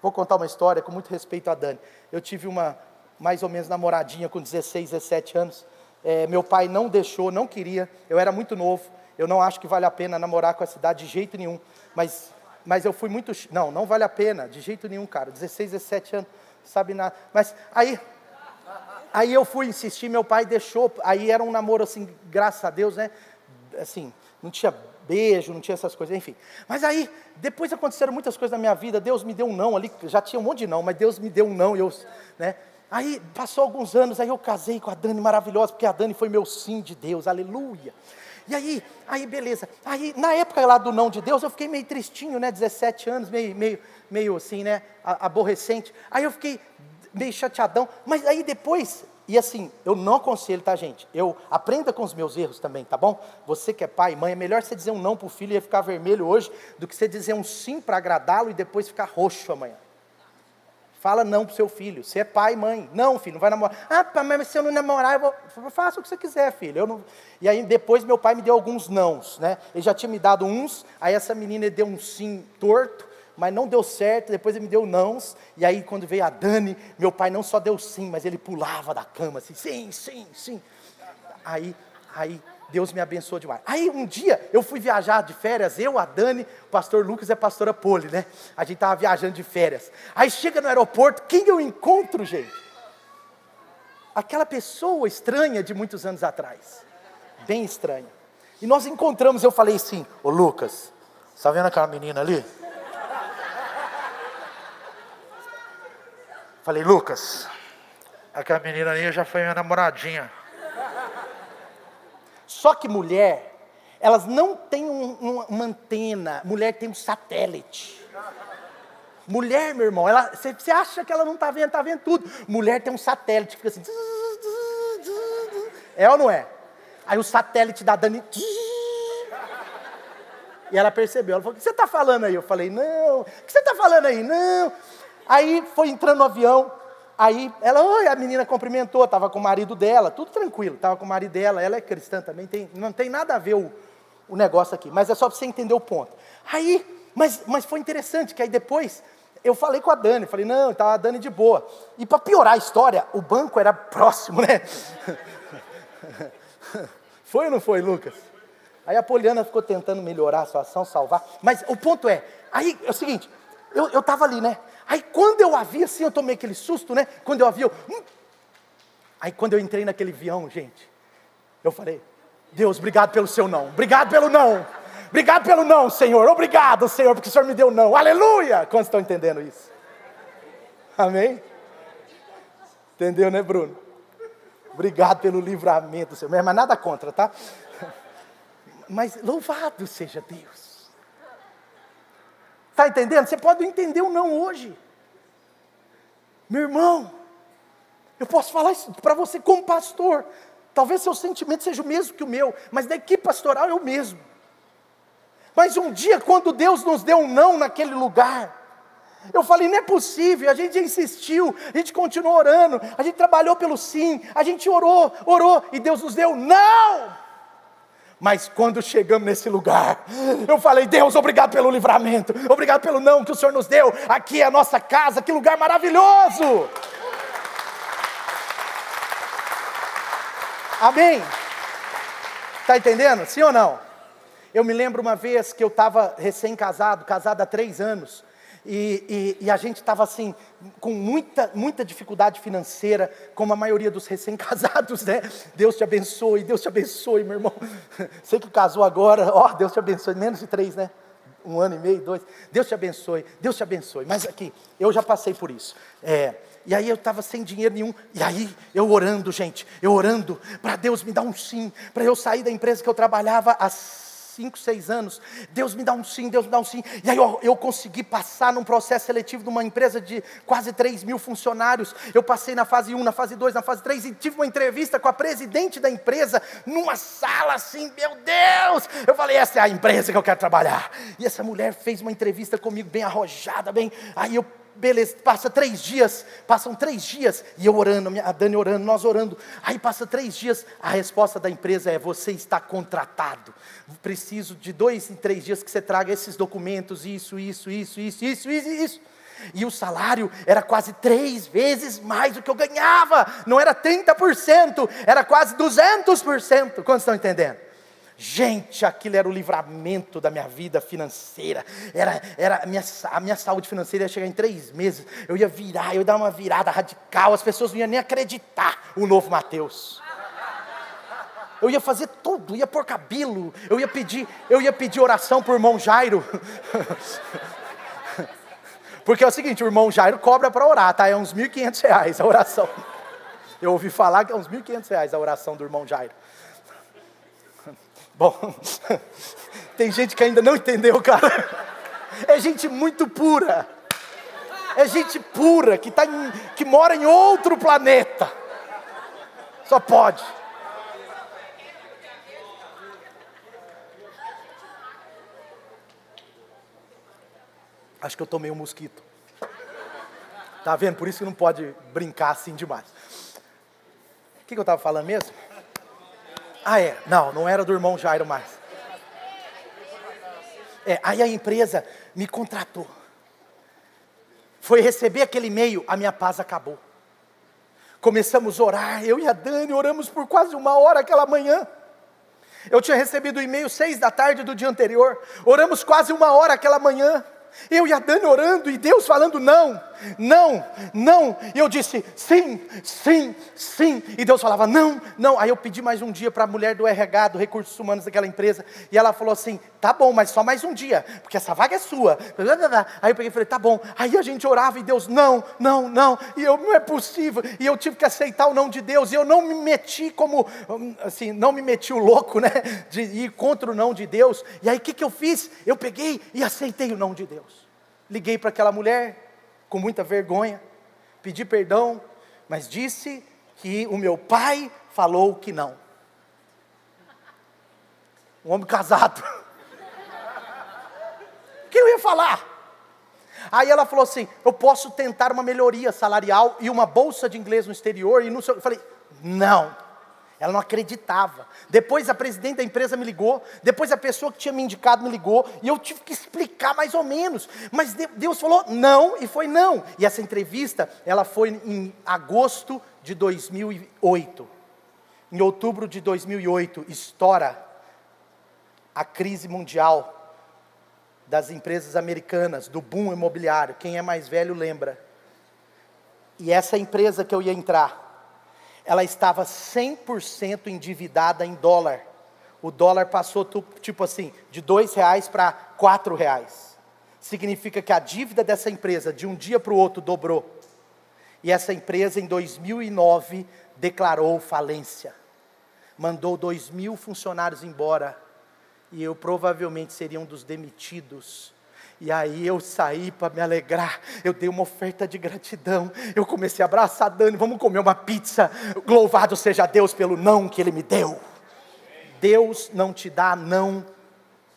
Vou contar uma história com muito respeito a Dani. Eu tive uma, mais ou menos, namoradinha com 16, 17 anos. Meu pai não deixou, não queria. Eu era muito novo. Eu não acho que vale a pena namorar com essa idade de jeito nenhum. Mas eu fui muito... Não vale a pena, de jeito nenhum, cara. 16, 17 anos, sabe nada. Mas aí eu fui insistir, meu pai deixou. Aí era um namoro assim, graças a Deus, né? Assim, não tinha beijo, não tinha essas coisas, enfim. Mas aí, depois aconteceram muitas coisas na minha vida. Deus me deu um não ali, já tinha um monte de não, mas Deus me deu um não, né? Aí, passou alguns anos, aí eu casei com a Dani, maravilhosa, porque a Dani foi meu sim de Deus, aleluia. E aí beleza. Aí, na época lá do não de Deus, eu fiquei meio tristinho, né? 17 anos, meio assim, né? Aborrecente. Aí eu fiquei meio chateadão. Mas aí depois, e assim, eu não aconselho, tá, gente? Aprenda com os meus erros também, tá bom? Você que é pai e mãe, é melhor você dizer um não pro filho e ficar vermelho hoje, do que você dizer um sim para agradá-lo e depois ficar roxo amanhã. Fala não pro seu filho. Você é pai e mãe. Não, filho, não vai namorar. Pai, mas se eu não namorar, faça o que você quiser, filho. E aí depois meu pai me deu alguns nãos, né? Ele já tinha me dado uns, aí essa menina deu um sim torto, mas não deu certo, depois ele me deu nãos, e aí quando veio a Dani, meu pai não só deu sim, mas ele pulava da cama assim, sim. Aí Deus me abençoou demais. Aí um dia eu fui viajar de férias, eu, a Dani, o pastor Lucas e a pastora Poli, né? A gente estava viajando de férias. Aí chega no aeroporto, quem eu encontro, gente? Aquela pessoa estranha de muitos anos atrás. Bem estranha. E nós encontramos, eu falei assim: ô Lucas, você está vendo aquela menina ali? Falei: Lucas, aquela menina ali já foi minha namoradinha. Só que mulher, elas não têm uma antena, mulher tem um satélite. Mulher, meu irmão, você acha que ela não está vendo tudo. Mulher tem um satélite, fica assim. É ou não é? Aí o satélite da Dani. E ela percebeu, ela falou: o que você está falando aí? Eu falei: não. O que você está falando aí? Não. Aí foi entrando no avião. Aí oi, a menina cumprimentou, estava com o marido dela, tudo tranquilo, estava com o marido dela, ela é cristã também, não tem nada a ver o negócio aqui, mas é só para você entender o ponto. Aí, mas foi interessante, que aí depois eu falei com a Dani, falei: não, estava a Dani de boa. E para piorar a história, o banco era próximo, né? Foi ou não foi, Lucas? Aí a Poliana ficou tentando melhorar a situação, salvar, mas o ponto aí é o seguinte, eu estava ali, né? Aí quando eu a vi assim, eu tomei aquele susto, né? Quando eu a vi, Aí quando eu entrei naquele avião, gente, eu falei: Deus, obrigado pelo seu não. Obrigado pelo não. Obrigado pelo não, Senhor. Obrigado, Senhor, porque o Senhor me deu não. Aleluia! Quantos estão entendendo isso? Amém? Entendeu, né, Bruno? Obrigado pelo livramento, Senhor. Mas nada contra, tá? Mas louvado seja Deus. Está entendendo? Você pode entender o não hoje. Meu irmão, eu posso falar isso para você como pastor. Talvez seu sentimento seja o mesmo que o meu, mas da equipe pastoral é o mesmo. Mas um dia, quando Deus nos deu um não naquele lugar, eu falei: não é possível, a gente insistiu, a gente continuou orando, a gente trabalhou pelo sim, a gente orou, e Deus nos deu não. Mas quando chegamos nesse lugar, eu falei: Deus, obrigado pelo livramento, obrigado pelo não que o Senhor nos deu, aqui é a nossa casa, que lugar maravilhoso. Amém? Está entendendo? Sim ou não? Eu me lembro uma vez que eu estava recém-casado, casado há 3 anos, E a gente estava assim, com muita dificuldade financeira, como a maioria dos recém-casados, né? Deus te abençoe, meu irmão. Você que casou agora, Deus te abençoe, menos de 3, né? 1 ano e meio, 2, Deus te abençoe. Mas aqui, eu já passei por isso. E aí eu estava sem dinheiro nenhum, e aí eu orando, gente, para Deus me dar um sim, para eu sair da empresa que eu trabalhava há 5, 6 anos, Deus me dá um sim, e aí eu consegui passar num processo seletivo de uma empresa de quase 3 mil funcionários, eu passei na fase 1, na fase 2, na fase 3, e tive uma entrevista com a presidente da empresa, numa sala assim, meu Deus, eu falei, essa é a empresa que eu quero trabalhar, e essa mulher fez uma entrevista comigo, bem arrojada, aí eu, beleza, passam 3 dias, e eu orando, a Dani orando, nós orando, aí passa 3 dias, a resposta da empresa é, você está contratado, preciso de 2 em 3 dias que você traga esses documentos, isso, e o salário era quase 3 vezes mais do que eu ganhava, não era 30%, era quase 200%, quantos estão entendendo? Gente, aquilo era o livramento da minha vida financeira, a minha saúde financeira ia chegar em 3 meses, eu ia dar uma virada radical, as pessoas não iam nem acreditar o novo Mateus. Eu ia fazer tudo, ia pôr cabelo, eu ia pedir oração para o irmão Jairo, porque é o seguinte, o irmão Jairo cobra para orar, tá? É uns R$1.500 a oração, eu ouvi falar que é uns R$1.500 a oração do irmão Jairo. Bom, tem gente que ainda não entendeu, cara. É gente muito pura. É gente pura que mora em outro planeta. Só pode. Acho que eu tomei um mosquito. Tá vendo? Por isso que não pode brincar assim demais. O que eu estava falando mesmo? Não era do irmão Jairo mais. Aí a empresa me contratou. Foi receber aquele e-mail, a minha paz acabou. Começamos a orar, eu e a Dani oramos por quase 1 hora aquela manhã. Eu tinha recebido o e-mail 6 da tarde do dia anterior. Oramos quase 1 hora aquela manhã. Eu e a Dani orando e Deus falando não. E eu disse sim. E Deus falava não. Aí eu pedi mais um dia para a mulher do RH, do Recursos Humanos daquela empresa. E ela falou assim, tá bom, mas só mais um dia, porque essa vaga é sua. Aí eu peguei e falei, tá bom. Aí a gente orava e Deus, não. E eu, não é possível. E eu tive que aceitar o não de Deus. E eu não me meti não me meti o louco, né? De ir contra o não de Deus. E aí o que eu fiz? Eu peguei e aceitei o não de Deus. Liguei para aquela mulher, com muita vergonha, pedi perdão, mas disse que o meu pai falou que não. Um homem casado. O que eu ia falar? Aí ela falou assim, eu posso tentar uma melhoria salarial e uma bolsa de inglês no exterior, eu falei, não. Ela não acreditava. Depois a presidente da empresa me ligou, depois a pessoa que tinha me indicado me ligou, e eu tive que explicar mais ou menos, mas Deus falou não, e foi não. E essa entrevista, ela foi em agosto de 2008. Em outubro de 2008, estoura a crise mundial das empresas americanas, do boom imobiliário. Quem é mais velho lembra. E essa empresa que eu ia entrar, ela estava 100% endividada em dólar. O dólar passou tipo assim, de R$2 para R$4. Significa que a dívida dessa empresa de um dia para o outro dobrou. E essa empresa em 2009 declarou falência. Mandou 2.000 funcionários embora. E eu provavelmente seria um dos demitidos. E aí eu saí para me alegrar, eu dei uma oferta de gratidão, eu comecei a abraçar a Dani, vamos comer uma pizza, louvado seja Deus pelo não que Ele me deu. Deus não te dá não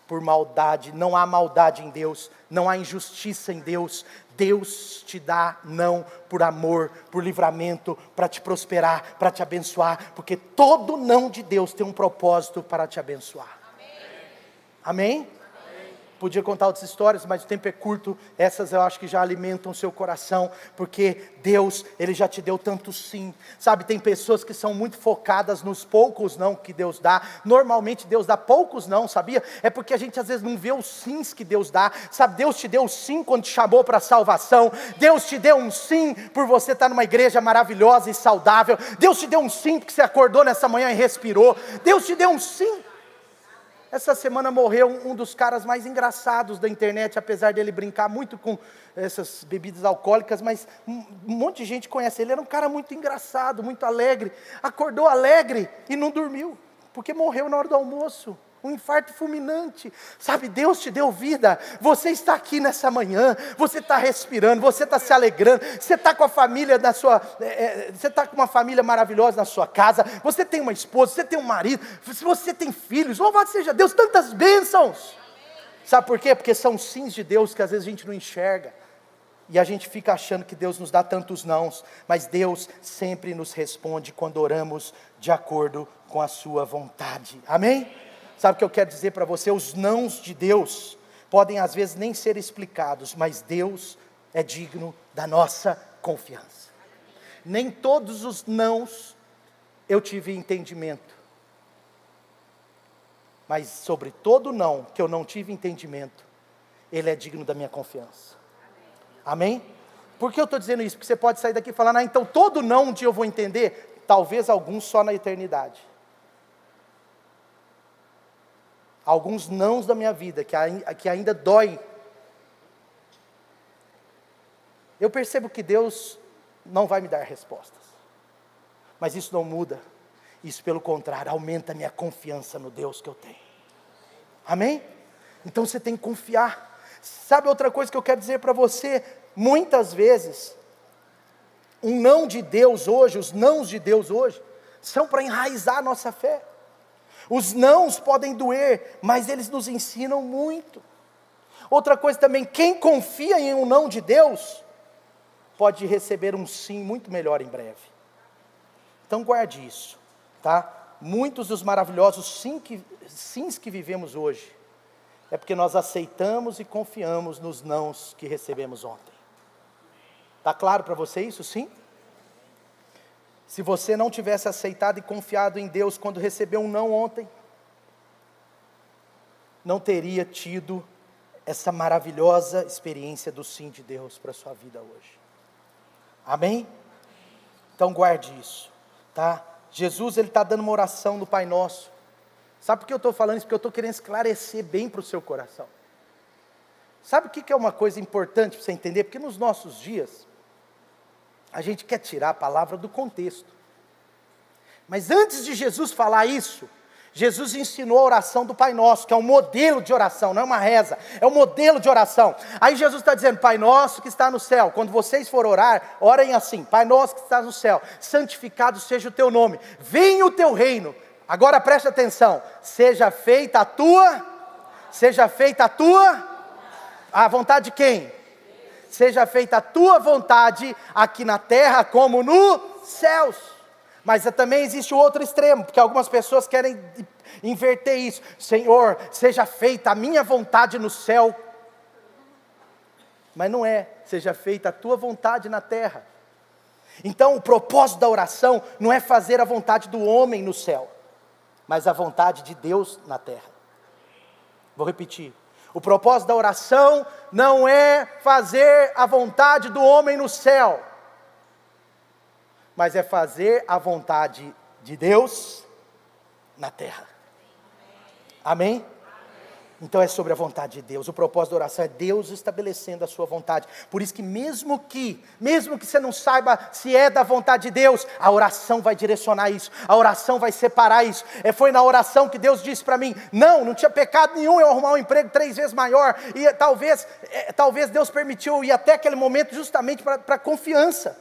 por maldade, não há maldade em Deus, não há injustiça em Deus. Deus te dá não por amor, por livramento, para te prosperar, para te abençoar, porque todo não de Deus tem um propósito para te abençoar. Amém? Podia contar outras histórias, mas o tempo é curto. Essas eu acho que já alimentam o seu coração, porque Deus, Ele já te deu tanto sim. Sabe, tem pessoas que são muito focadas nos poucos não que Deus dá. Normalmente Deus dá poucos não, sabia? É porque a gente às vezes não vê os sims que Deus dá. Sabe, Deus te deu o sim quando te chamou para a salvação. Deus te deu um sim por você estar numa igreja maravilhosa e saudável. Deus te deu um sim porque você acordou nessa manhã e respirou. Deus te deu um sim. Essa semana morreu um dos caras mais engraçados da internet, apesar dele brincar muito com essas bebidas alcoólicas, mas um monte de gente conhece ele. Era um cara muito engraçado, muito alegre. Acordou alegre e não dormiu, porque morreu na hora do almoço. Um infarto fulminante. Sabe, Deus te deu vida. Você está aqui nessa manhã. Você está respirando. Você está se alegrando. Você está com a família da sua. Você está com uma família maravilhosa na sua casa. Você tem uma esposa. Você tem um marido. Você tem filhos. Louvado seja Deus. Tantas bênçãos. Sabe por quê? Porque são sims de Deus que às vezes a gente não enxerga. E a gente fica achando que Deus nos dá tantos nãos. Mas Deus sempre nos responde quando oramos de acordo com a sua vontade. Amém? Sabe o que eu quero dizer para você? Os nãos de Deus podem às vezes nem ser explicados, mas Deus é digno da nossa confiança. Nem todos os nãos eu tive entendimento, mas sobre todo não que eu não tive entendimento, Ele é digno da minha confiança. Amém? Por que eu estou dizendo isso? Porque você pode sair daqui falando, então todo não um dia eu vou entender, talvez alguns só na eternidade. Alguns nãos da minha vida, que ainda dói. Eu percebo que Deus não vai me dar respostas. Mas isso não muda. Isso, pelo contrário, aumenta a minha confiança no Deus que eu tenho. Amém? Então você tem que confiar. Sabe outra coisa que eu quero dizer para você? Muitas vezes, um não de Deus hoje, os nãos de Deus hoje, são para enraizar a nossa fé. Os nãos podem doer, mas eles nos ensinam muito. Outra coisa também, quem confia em um não de Deus, pode receber um sim muito melhor em breve. Então guarde isso, tá? Muitos dos maravilhosos sims que vivemos hoje, é porque nós aceitamos e confiamos nos nãos que recebemos ontem. Está claro para você isso, sim? Se você não tivesse aceitado e confiado em Deus quando recebeu um não ontem, não teria tido essa maravilhosa experiência do sim de Deus para a sua vida hoje. Amém? Então guarde isso, tá? Jesus, Ele está dando uma oração no Pai Nosso. Sabe por que eu estou falando isso? Porque eu estou querendo esclarecer bem para o seu coração. Sabe o que é uma coisa importante para você entender? Porque nos nossos dias, a gente quer tirar a palavra do contexto. Mas antes de Jesus falar isso, Jesus ensinou a oração do Pai Nosso, que é um modelo de oração, não é uma reza, é um modelo de oração. Aí Jesus está dizendo, Pai Nosso que está no céu, quando vocês forem orar, orem assim, Pai Nosso que está no céu, santificado seja o teu nome, venha o teu reino. Agora preste atenção, seja feita a vontade de quem? Seja feita a tua vontade, aqui na terra como nos céus. Mas também existe o outro extremo, porque algumas pessoas querem inverter isso. Senhor, seja feita a minha vontade no céu. Mas não é, seja feita a tua vontade na terra. Então o propósito da oração não é fazer a vontade do homem no céu, mas a vontade de Deus na terra. Vou repetir. O propósito da oração não é fazer a vontade do homem no céu, mas é fazer a vontade de Deus na terra. Amém? Então é sobre a vontade de Deus. O propósito da oração é Deus estabelecendo a sua vontade. Por isso que mesmo que você não saiba se é da vontade de Deus, a oração vai direcionar isso, a oração vai separar isso. Foi na oração que Deus disse para mim, não tinha pecado nenhum eu arrumar um emprego 3 vezes maior, e talvez Deus permitiu eu ir até aquele momento justamente para confiança.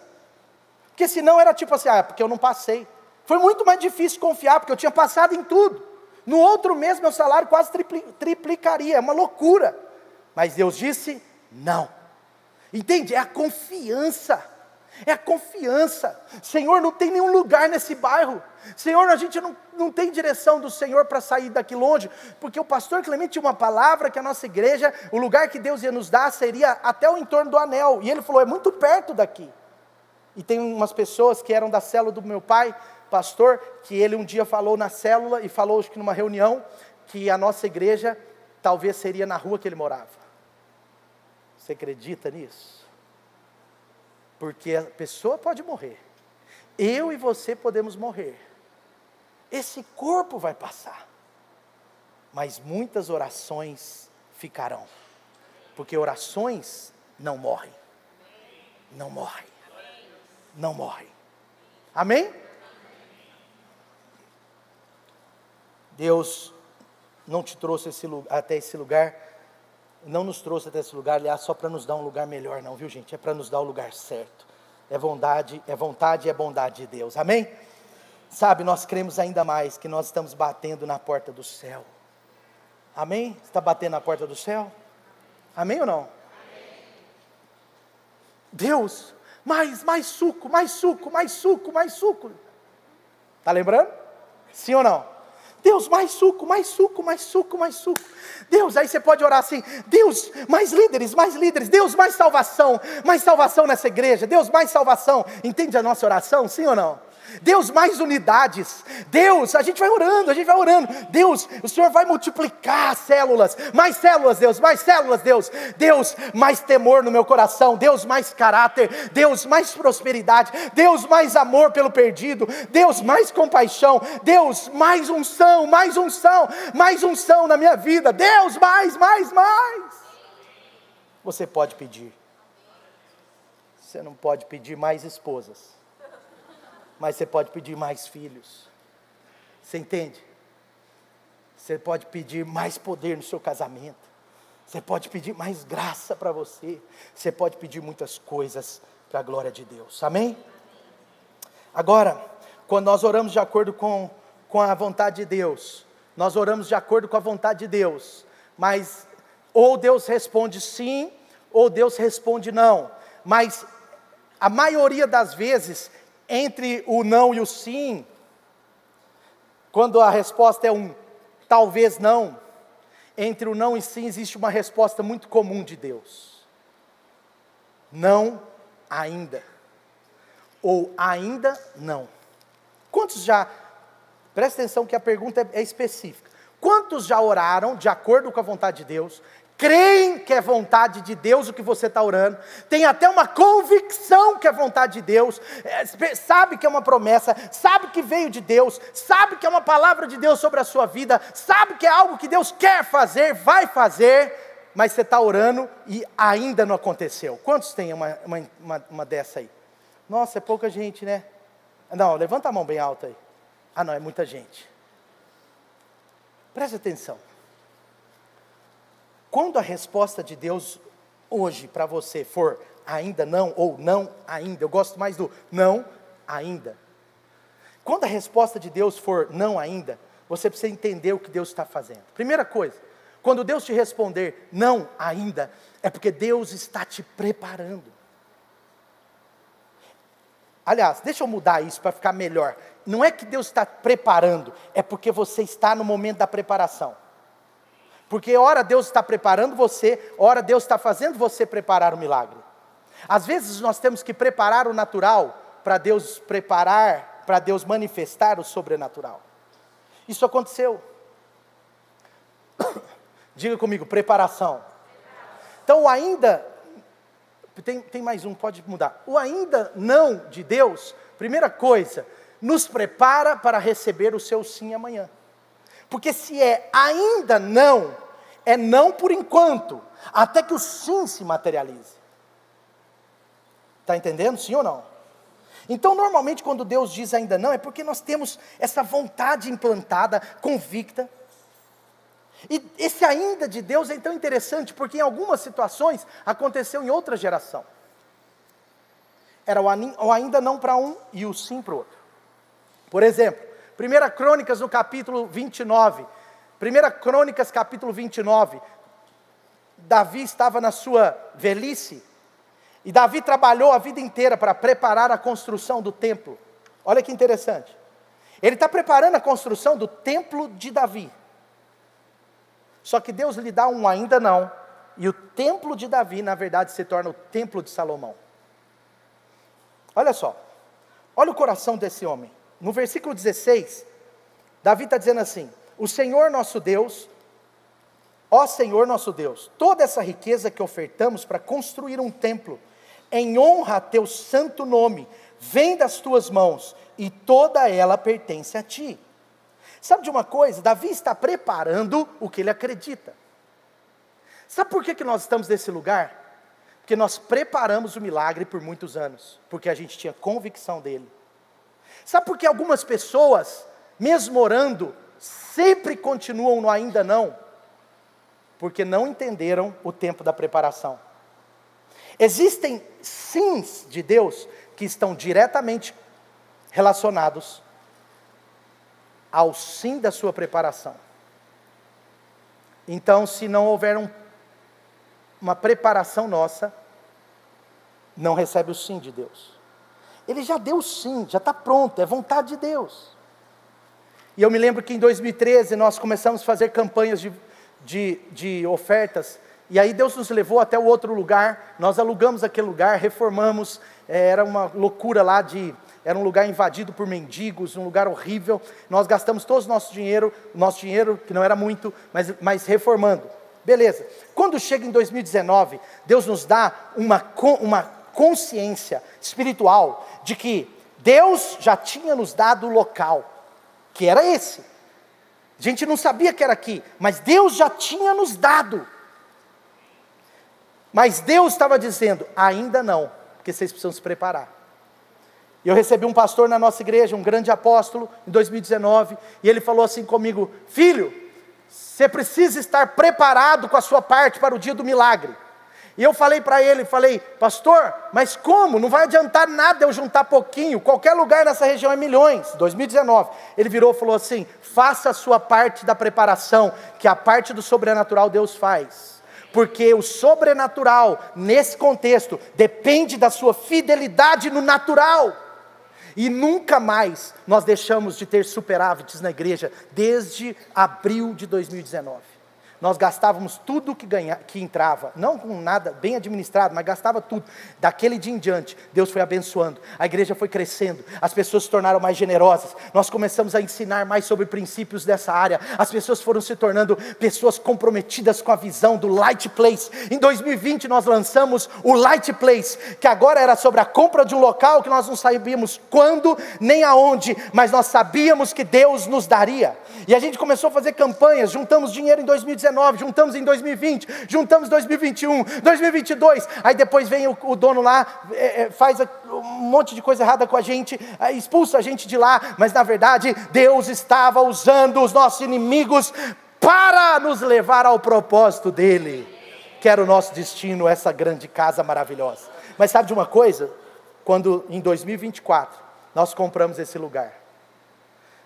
Porque senão era tipo assim, porque eu não passei. Foi muito mais difícil confiar, porque eu tinha passado em tudo. No outro mês, meu salário quase triplicaria, é uma loucura. Mas Deus disse, não. Entende? É a confiança. É a confiança. Senhor, não tem nenhum lugar nesse bairro. Senhor, a gente não tem direção do Senhor para sair daqui longe. Porque o pastor Clemente tinha uma palavra que a nossa igreja, o lugar que Deus ia nos dar seria até o entorno do anel. E ele falou, é muito perto daqui. E tem umas pessoas que eram da célula do meu pai, pastor, que ele um dia falou na célula e falou, acho que numa reunião, que a nossa igreja talvez seria na rua que ele morava. Você acredita nisso? Porque a pessoa pode morrer, eu e você podemos morrer, esse corpo vai passar, mas muitas orações ficarão, porque orações não morrem, não morrem, não morrem, amém? Deus não te trouxe até esse lugar, não nos trouxe até esse lugar, aliás, só para nos dar um lugar melhor não, viu gente? É para nos dar o lugar certo. É vontade e é bondade de Deus, amém? Sabe, nós cremos ainda mais que nós estamos batendo na porta do céu. Amém? Você está batendo na porta do céu? Amém ou não? Amém. Deus, mais suco, mais suco, mais suco, mais suco. Está lembrando? Sim ou não? Deus, mais suco, mais suco, mais suco, mais suco. Deus, aí você pode orar assim, Deus, mais líderes, Deus, mais salvação nessa igreja, Deus, mais salvação. Entende a nossa oração, sim ou não? Deus, mais unidades. Deus, a gente vai orando. Deus, o Senhor vai multiplicar as células. Mais células, Deus, mais células, Deus. Deus, mais temor no meu coração. Deus, mais caráter. Deus, mais prosperidade. Deus, mais amor pelo perdido. Deus, mais compaixão. Deus, mais unção na minha vida. Deus, mais. Você pode pedir. Você não pode pedir mais esposas, mas você pode pedir mais filhos. Você entende? Você pode pedir mais poder no seu casamento. Você pode pedir mais graça para você. Você pode pedir muitas coisas para a glória de Deus. Amém? Agora, quando nós oramos de acordo com a vontade de Deus, nós oramos de acordo com a vontade de Deus, mas ou Deus responde sim, ou Deus responde não. Mas a maioria das vezes, entre o não e o sim, quando a resposta é um talvez não, entre o não e sim existe uma resposta muito comum de Deus: não ainda, ou ainda não. Quantos já, presta atenção que a pergunta é específica, quantos já oraram de acordo com a vontade de Deus, creem que é vontade de Deus o que você está orando, tem até uma convicção que é vontade de Deus, sabe que é uma promessa, sabe que veio de Deus, sabe que é uma palavra de Deus sobre a sua vida, sabe que é algo que Deus quer fazer, vai fazer, mas você está orando e ainda não aconteceu? Quantos tem uma dessa aí? Nossa, é pouca gente, né? Não, levanta a mão bem alta aí. Ah não, é muita gente. Presta atenção. Quando a resposta de Deus hoje para você for ainda não, ou não ainda, eu gosto mais do não ainda. Quando a resposta de Deus for não ainda, você precisa entender o que Deus está fazendo. Primeira coisa, quando Deus te responder não ainda, é porque Deus está te preparando. Aliás, deixa eu mudar isso para ficar melhor. Não é que Deus está preparando, é porque você está no momento da preparação. Porque ora Deus está preparando você, ora Deus está fazendo você preparar o milagre. Às vezes nós temos que preparar o natural para Deus preparar, para Deus manifestar o sobrenatural. Isso aconteceu. Diga comigo, preparação. Então o ainda, tem mais um, pode mudar. O ainda não de Deus, primeira coisa, nos prepara para receber o seu sim amanhã. Porque se é ainda não, é não por enquanto, até que o sim se materialize. Está entendendo, sim ou não? Então normalmente quando Deus diz ainda não, é porque nós temos essa vontade implantada, convicta. E esse ainda de Deus é tão interessante, porque em algumas situações aconteceu em outra geração. Era o ainda não para um e o sim para o outro. Por exemplo, 1 Crônicas no capítulo 29, 1 Crônicas capítulo 29, Davi estava na sua velhice, E Davi trabalhou a vida inteira para preparar a construção do templo. Olha que interessante. Ele está preparando a construção do templo de Davi. Só que Deus lhe dá um ainda não. E o templo de Davi, na verdade, se torna o templo de Salomão. Olha só. Olha o coração desse homem. No versículo 16, Davi está dizendo assim: o Senhor nosso Deus, ó Senhor nosso Deus, toda essa riqueza que ofertamos para construir um templo, em honra a teu santo nome, vem das tuas mãos, e toda ela pertence a ti. Sabe de uma coisa? Davi está preparando o que ele acredita. Sabe por que nós estamos nesse lugar? Porque nós preparamos o milagre por muitos anos, porque a gente tinha convicção dele. Sabe por que algumas pessoas, mesmo orando, sempre continuam no ainda não? Porque não entenderam o tempo da preparação. Existem sims de Deus que estão diretamente relacionados ao sim da sua preparação. Então, se não houver uma preparação nossa, não recebe o sim de Deus. Ele já deu o sim, já está pronto, é vontade de Deus. E eu me lembro que em 2013 nós começamos a fazer campanhas de ofertas, e aí Deus nos levou até o outro lugar, nós alugamos aquele lugar, reformamos, era uma loucura lá, era um lugar invadido por mendigos, um lugar horrível, nós gastamos todo o nosso dinheiro, que não era muito, mas reformando, beleza. Quando chega em 2019, Deus nos dá uma consciência espiritual, de que Deus já tinha nos dado o local, que era esse. A gente não sabia que era aqui, mas Deus já tinha nos dado. Mas Deus estava dizendo, ainda não, porque vocês precisam se preparar. E eu recebi um pastor na nossa igreja, um grande apóstolo, em 2019, e ele falou assim comigo: filho, você precisa estar preparado com a sua parte para o dia do milagre. E eu falei para ele, pastor, mas como? Não vai adiantar nada eu juntar pouquinho, qualquer lugar nessa região é milhões. 2019, ele virou e falou assim: faça a sua parte da preparação, que a parte do sobrenatural Deus faz. Porque o sobrenatural, nesse contexto, depende da sua fidelidade no natural. E nunca mais nós deixamos de ter superávites na igreja, desde abril de 2019. Nós gastávamos tudo que entrava, não com nada bem administrado, mas gastava tudo. Daquele dia em diante, Deus foi abençoando, a igreja foi crescendo, as pessoas se tornaram mais generosas, nós começamos a ensinar mais sobre princípios dessa área, as pessoas foram se tornando pessoas comprometidas com a visão do Light Place. Em 2020 nós lançamos o Light Place, que agora era sobre a compra de um local que nós não sabíamos quando, nem aonde, mas nós sabíamos que Deus nos daria. E a gente começou a fazer campanhas, juntamos dinheiro em 2019, juntamos em 2020, juntamos em 2021, 2022, aí depois vem o dono lá, faz um monte de coisa errada com a gente, expulsa a gente de lá, mas na verdade Deus estava usando os nossos inimigos para nos levar ao propósito dele, que era o nosso destino, essa grande casa maravilhosa. Mas sabe de uma coisa? Quando em 2024 nós compramos esse lugar,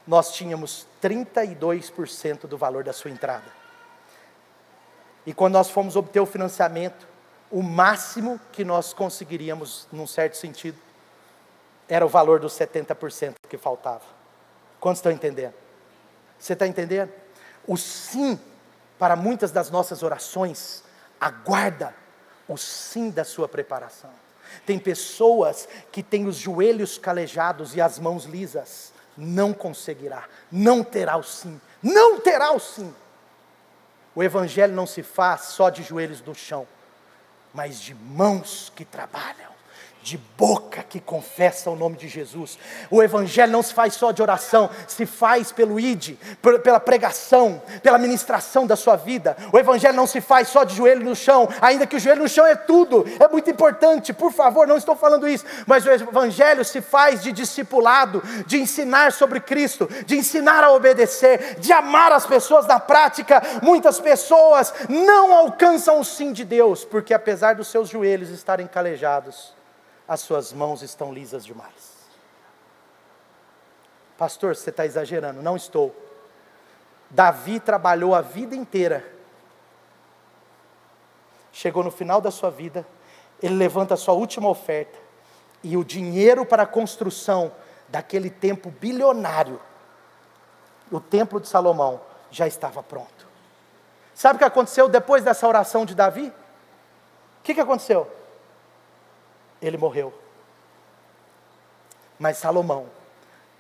nós tínhamos 32% do valor da sua entrada. E quando nós fomos obter o financiamento, o máximo que nós conseguiríamos, num certo sentido, era o valor dos 70% que faltava. Quantos estão entendendo? Você está entendendo? O sim, para muitas das nossas orações, aguarda o sim da sua preparação. Tem pessoas que têm os joelhos calejados e as mãos lisas, não conseguirá, não terá o sim, não terá o sim. O evangelho não se faz só de joelhos no chão, mas de mãos que trabalham, de boca que confessa o nome de Jesus. O evangelho não se faz só de oração, se faz pelo id, pela pregação, pela ministração da sua vida. O evangelho não se faz só de joelho no chão, ainda que o joelho no chão é tudo, é muito importante, por favor, não estou falando isso, mas o evangelho se faz de discipulado, de ensinar sobre Cristo, de ensinar a obedecer, de amar as pessoas na prática. Muitas pessoas não alcançam o sim de Deus, porque apesar dos seus joelhos estarem calejados, as suas mãos estão lisas demais. Pastor, você está exagerando. Não estou. Davi trabalhou a vida inteira. Chegou no final da sua vida, ele levanta a sua última oferta, e o dinheiro para a construção daquele templo bilionário, o templo de Salomão, já estava pronto. Sabe o que aconteceu depois dessa oração de Davi? O que aconteceu? Ele morreu. Mas Salomão,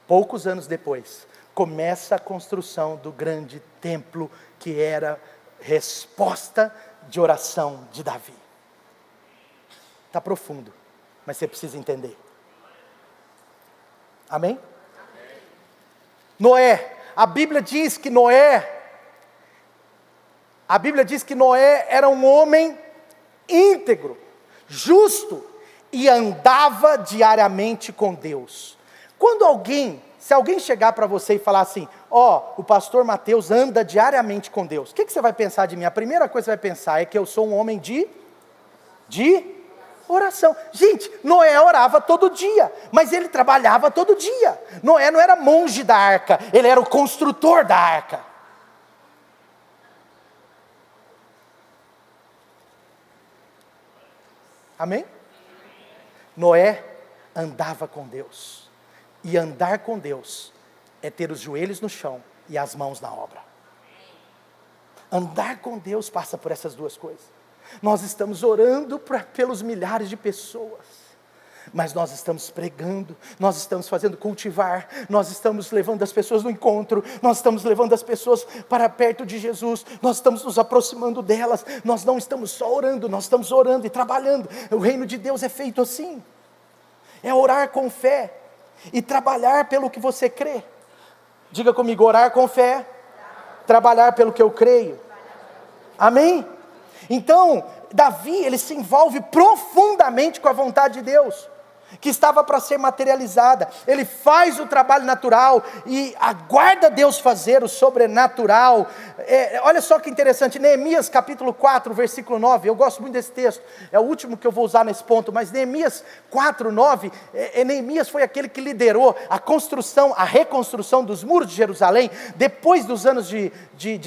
poucos anos depois, começa a construção do grande templo, que era resposta de oração de Davi. Está profundo, mas você precisa entender. Amém? Noé, a Bíblia diz que Noé era um homem íntegro, justo, e andava diariamente com Deus. Se alguém chegar para você e falar assim, o pastor Mateus anda diariamente com Deus, o que você vai pensar de mim? A primeira coisa que você vai pensar é que eu sou um homem de oração. Gente, Noé orava todo dia, mas ele trabalhava todo dia. Noé não era monge da arca, ele era o construtor da arca. Amém? Noé andava com Deus. E andar com Deus é ter os joelhos no chão e as mãos na obra. Andar com Deus passa por essas duas coisas. Nós estamos orando pelos milhares de pessoas, mas nós estamos pregando, nós estamos fazendo cultivar, nós estamos levando as pessoas no encontro, nós estamos levando as pessoas para perto de Jesus, nós estamos nos aproximando delas, nós não estamos só orando, nós estamos orando e trabalhando. O reino de Deus é feito assim, é orar com fé, e trabalhar pelo que você crê. Diga comigo, orar com fé, trabalhar pelo que eu creio. Amém? Então, Davi, ele se envolve profundamente com a vontade de Deus, que estava para ser materializada. Ele faz o trabalho natural e aguarda Deus fazer o sobrenatural. Olha só que interessante, Neemias capítulo 4, versículo 9, eu gosto muito desse texto, é o último que eu vou usar nesse ponto, mas Neemias 4, 9, Neemias foi aquele que liderou a reconstrução dos muros de Jerusalém, depois dos anos de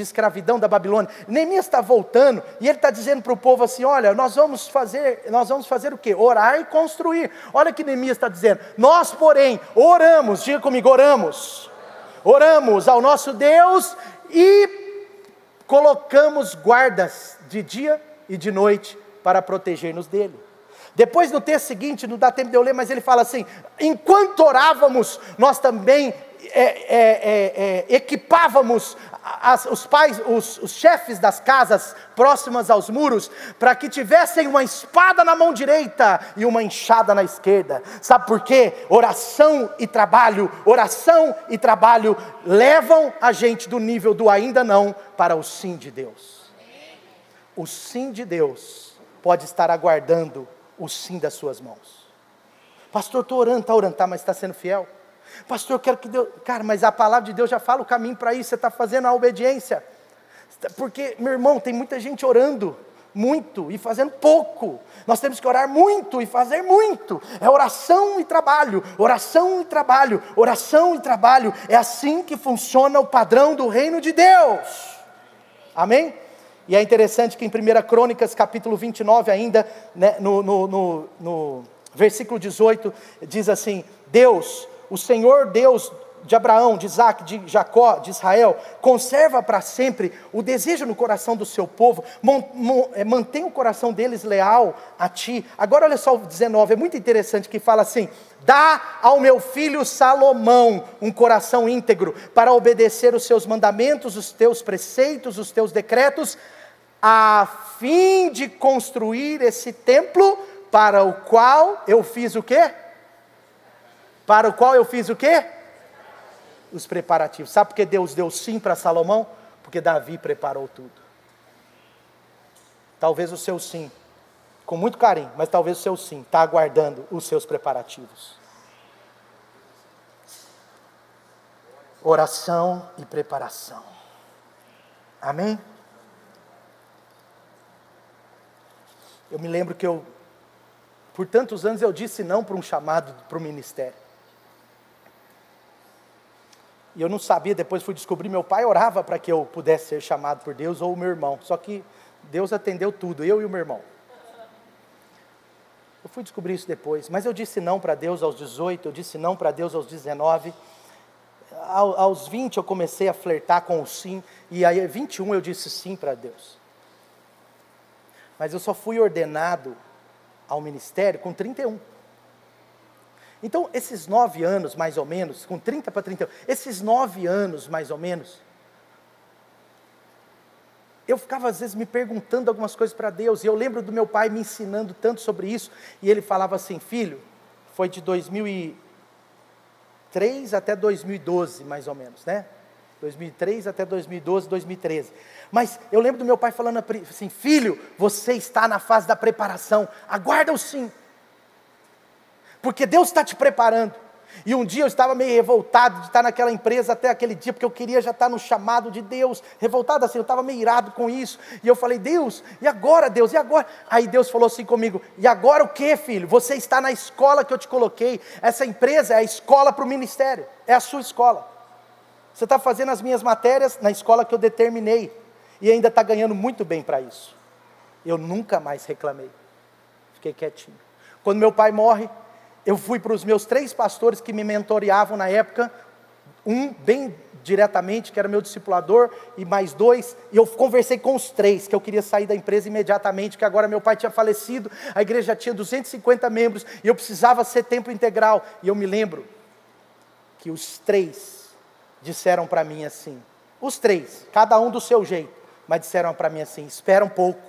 escravidão da Babilônia. Neemias está voltando, e ele está dizendo para o povo assim, olha, nós vamos fazer o quê? Orar e construir. Olha o que Neemias está dizendo, nós porém oramos, diga comigo, oramos ao nosso Deus, e colocamos guardas de dia e de noite para proteger-nos dele. Depois no texto seguinte, não dá tempo de eu ler, mas ele fala assim, enquanto orávamos, nós também equipávamos os chefes das casas próximas aos muros, para que tivessem uma espada na mão direita e uma enxada na esquerda. Sabe por quê? Oração e trabalho levam a gente do nível do ainda não para o sim de Deus. O sim de Deus pode estar aguardando o sim das suas mãos. Pastor, estou orando, mas está sendo fiel? Pastor, eu quero que Deus... Cara, mas a palavra de Deus já fala o caminho para isso, você está fazendo a obediência. Porque, meu irmão, tem muita gente orando muito e fazendo pouco. Nós temos que orar muito e fazer muito. É oração e trabalho, oração e trabalho, oração e trabalho. É assim que funciona o padrão do reino de Deus. Amém? E é interessante que em 1 Crônicas capítulo 29 ainda, né, no versículo 18, diz assim, Deus, o Senhor Deus de Abraão, de Isaac, de Jacó, de Israel, conserva para sempre o desejo no coração do seu povo, mantém o coração deles leal a ti. Agora olha só o 19, é muito interessante que fala assim, dá ao meu filho Salomão um coração íntegro, para obedecer os seus mandamentos, os teus preceitos, os teus decretos, a fim de construir esse templo, para o qual eu fiz o quê? Para o qual eu fiz o quê? Os preparativos. Sabe por que Deus deu sim para Salomão? Porque Davi preparou tudo. Talvez o seu sim, com muito carinho, mas talvez o seu sim está aguardando os seus preparativos. Oração e preparação. Amém? Eu me lembro que por tantos anos eu disse não para um chamado para o ministério. E eu não sabia, depois fui descobrir, meu pai orava para que eu pudesse ser chamado por Deus, ou o meu irmão. Só que Deus atendeu tudo, eu e o meu irmão. fui descobrir isso depois, mas eu disse não para Deus aos 18, eu disse não para Deus aos 19, aos 20 eu comecei a flertar com o sim, e aí 21 eu disse sim para Deus. Mas eu só fui ordenado ao ministério com 31. Então, esses 9 anos, mais ou menos, com 30 para 31, esses 9 anos, mais ou menos, eu ficava às vezes me perguntando algumas coisas para Deus, e eu lembro do meu pai me ensinando tanto sobre isso, e ele falava assim, filho, foi de 2003 até 2012, mais ou menos, né? 2003 até 2012, 2013. Mas eu lembro do meu pai falando assim, filho, você está na fase da preparação, aguarda o sim. Porque Deus está te preparando. E um dia eu estava meio revoltado de estar naquela empresa até aquele dia, porque eu queria já estar no chamado de Deus, revoltado assim, eu estava meio irado com isso, e eu falei, Deus, e agora Deus, e agora? Aí Deus falou assim comigo, e agora o que, filho? Você está na escola que eu te coloquei, essa empresa é a escola para o ministério, é a sua escola. Você está fazendo as minhas matérias na escola que eu determinei, e ainda está ganhando muito bem para isso. Eu nunca mais reclamei, fiquei quietinho. Quando meu pai morre, eu fui para os meus 3 pastores que me mentoreavam na época, um bem diretamente, que era meu discipulador, e mais 2, e eu conversei com os 3, que eu queria sair da empresa imediatamente, que agora meu pai tinha falecido, a igreja já tinha 250 membros, e eu precisava ser tempo integral, e eu me lembro que os 3 disseram para mim assim, os 3, cada um do seu jeito, mas disseram para mim assim, espera um pouco,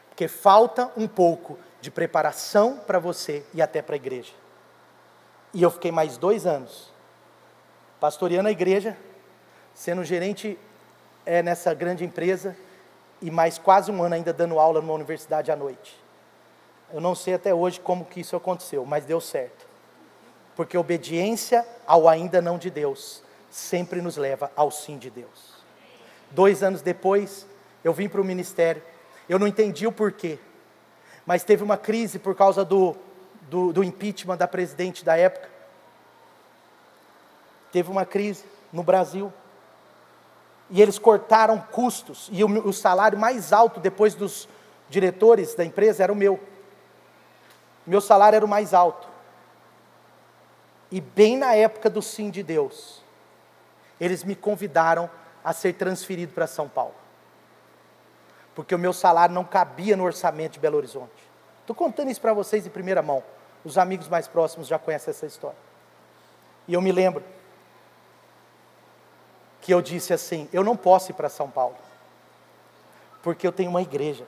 porque falta um pouco de preparação para você e até para a igreja. E eu fiquei mais 2 anos, pastoreando a igreja, sendo gerente nessa grande empresa, e mais quase 1 ano ainda dando aula numa universidade à noite. Eu não sei até hoje como que isso aconteceu, mas deu certo. Porque obediência ao ainda não de Deus, sempre nos leva ao sim de Deus. 2 anos depois, eu vim para o ministério, eu não entendi o porquê, mas teve uma crise por causa do impeachment da presidente da época. Teve uma crise no Brasil, e eles cortaram custos, e o salário mais alto depois dos diretores da empresa era o meu. Meu salário era o mais alto. E bem na época do sim de Deus, eles me convidaram a ser transferido para São Paulo. Porque o meu salário não cabia no orçamento de Belo Horizonte. Estou contando isso para vocês em primeira mão. Os amigos mais próximos já conhecem essa história. E eu me lembro que eu disse assim, eu não posso ir para São Paulo, porque eu tenho uma igreja,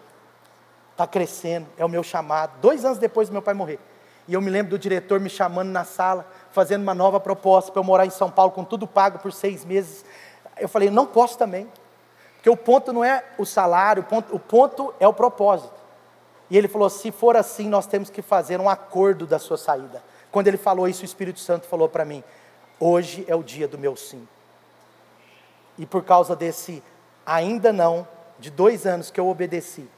está crescendo, é o meu chamado. 2 anos depois do meu pai morrer. E eu me lembro do diretor me chamando na sala, fazendo uma nova proposta para eu morar em São Paulo, com tudo pago por 6 meses. Eu falei, não posso também, porque o ponto não é o salário, o ponto é o propósito. E ele falou, se for assim, nós temos que fazer um acordo da sua saída. Quando ele falou isso, o Espírito Santo falou para mim, hoje é o dia do meu sim. E por causa desse ainda não, de 2 anos que eu obedeci,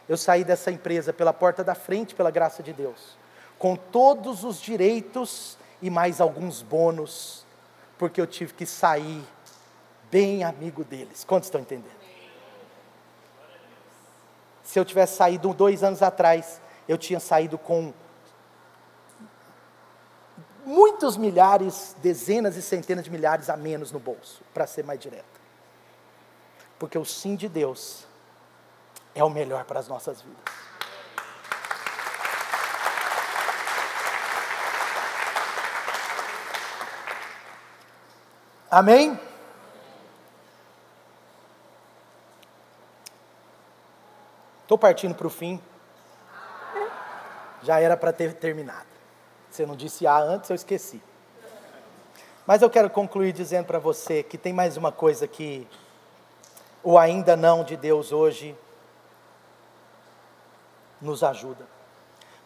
eu saí dessa empresa pela porta da frente, pela graça de Deus, com todos os direitos e mais alguns bônus, porque eu tive que sair bem amigo deles. Quantos estão entendendo? Se eu tivesse saído 2 anos atrás, eu tinha saído com muitos milhares, dezenas e centenas de milhares a menos no bolso, para ser mais direto. Porque o sim de Deus é o melhor para as nossas vidas. Amém? Estou partindo para o fim. Já era para ter terminado. Você não disse A antes, eu esqueci. Mas eu quero concluir dizendo para você que tem mais uma coisa que o ainda não de Deus hoje nos ajuda.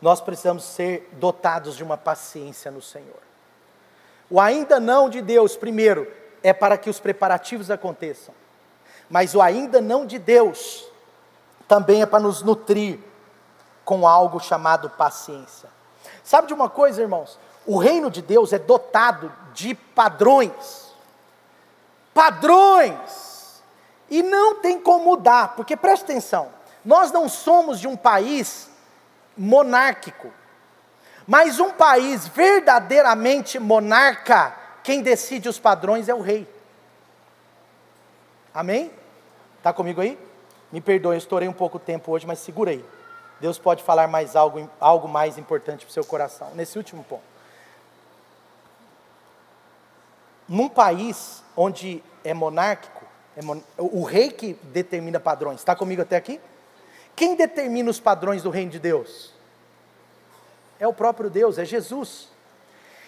Nós precisamos ser dotados de uma paciência no Senhor. O ainda não de Deus, primeiro, é para que os preparativos aconteçam. Mas o ainda não de Deus também é para nos nutrir com algo chamado paciência. Sabe de uma coisa, irmãos? O reino de Deus é dotado de padrões. Padrões! E não tem como mudar, porque presta atenção, nós não somos de um país monárquico, Mas um país verdadeiramente monarca, quem decide os padrões é o rei. Amém? Está comigo aí? Me perdoe, eu estourei um pouco o tempo hoje, mas segura aí. Deus pode falar mais algo mais importante para o seu coração, nesse último ponto. Num país onde é monárquico, o rei que determina padrões. Está comigo até aqui? Quem determina os padrões do reino de Deus? É o próprio Deus, é Jesus.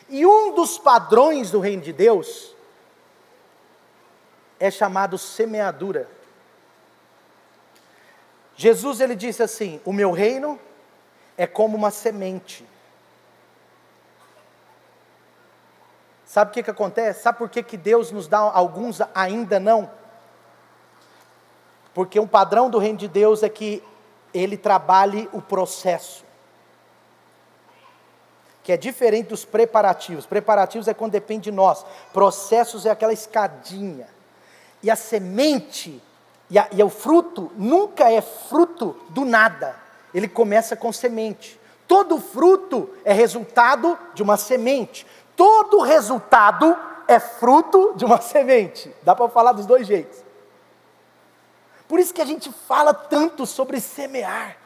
E um dos padrões do reino de Deus é chamado semeadura. Jesus, ele disse assim: o meu reino é como uma semente. Sabe o que acontece? Sabe por que Deus nos dá alguns ainda não? Porque um padrão do reino de Deus é que Ele trabalhe o processo, que é diferente dos preparativos. Preparativos é quando depende de nós. Processos é aquela escadinha. E a semente, e o fruto, nunca é fruto do nada. Ele começa com semente. Todo fruto é resultado de uma semente. Todo resultado é fruto de uma semente. Dá para falar dos dois jeitos. Por isso que a gente fala tanto sobre semear.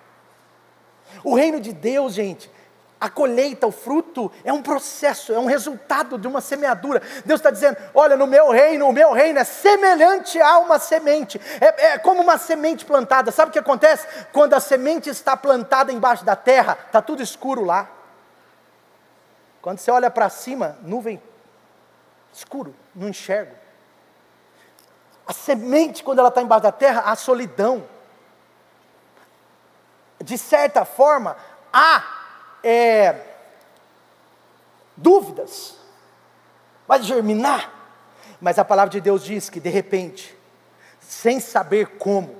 O reino de Deus, gente, a colheita, o fruto, é um processo, é um resultado de uma semeadura. Deus está dizendo: olha, no meu reino, o meu reino é semelhante a uma semente. É como uma semente plantada. Sabe o que acontece? Quando a semente está plantada embaixo da terra, está tudo escuro lá. Quando você olha para cima, nuvem, escuro, não enxergo. A semente, quando ela está embaixo da terra, há solidão. De certa forma, há dúvidas. Vai germinar? Mas a palavra de Deus diz que de repente, sem saber como,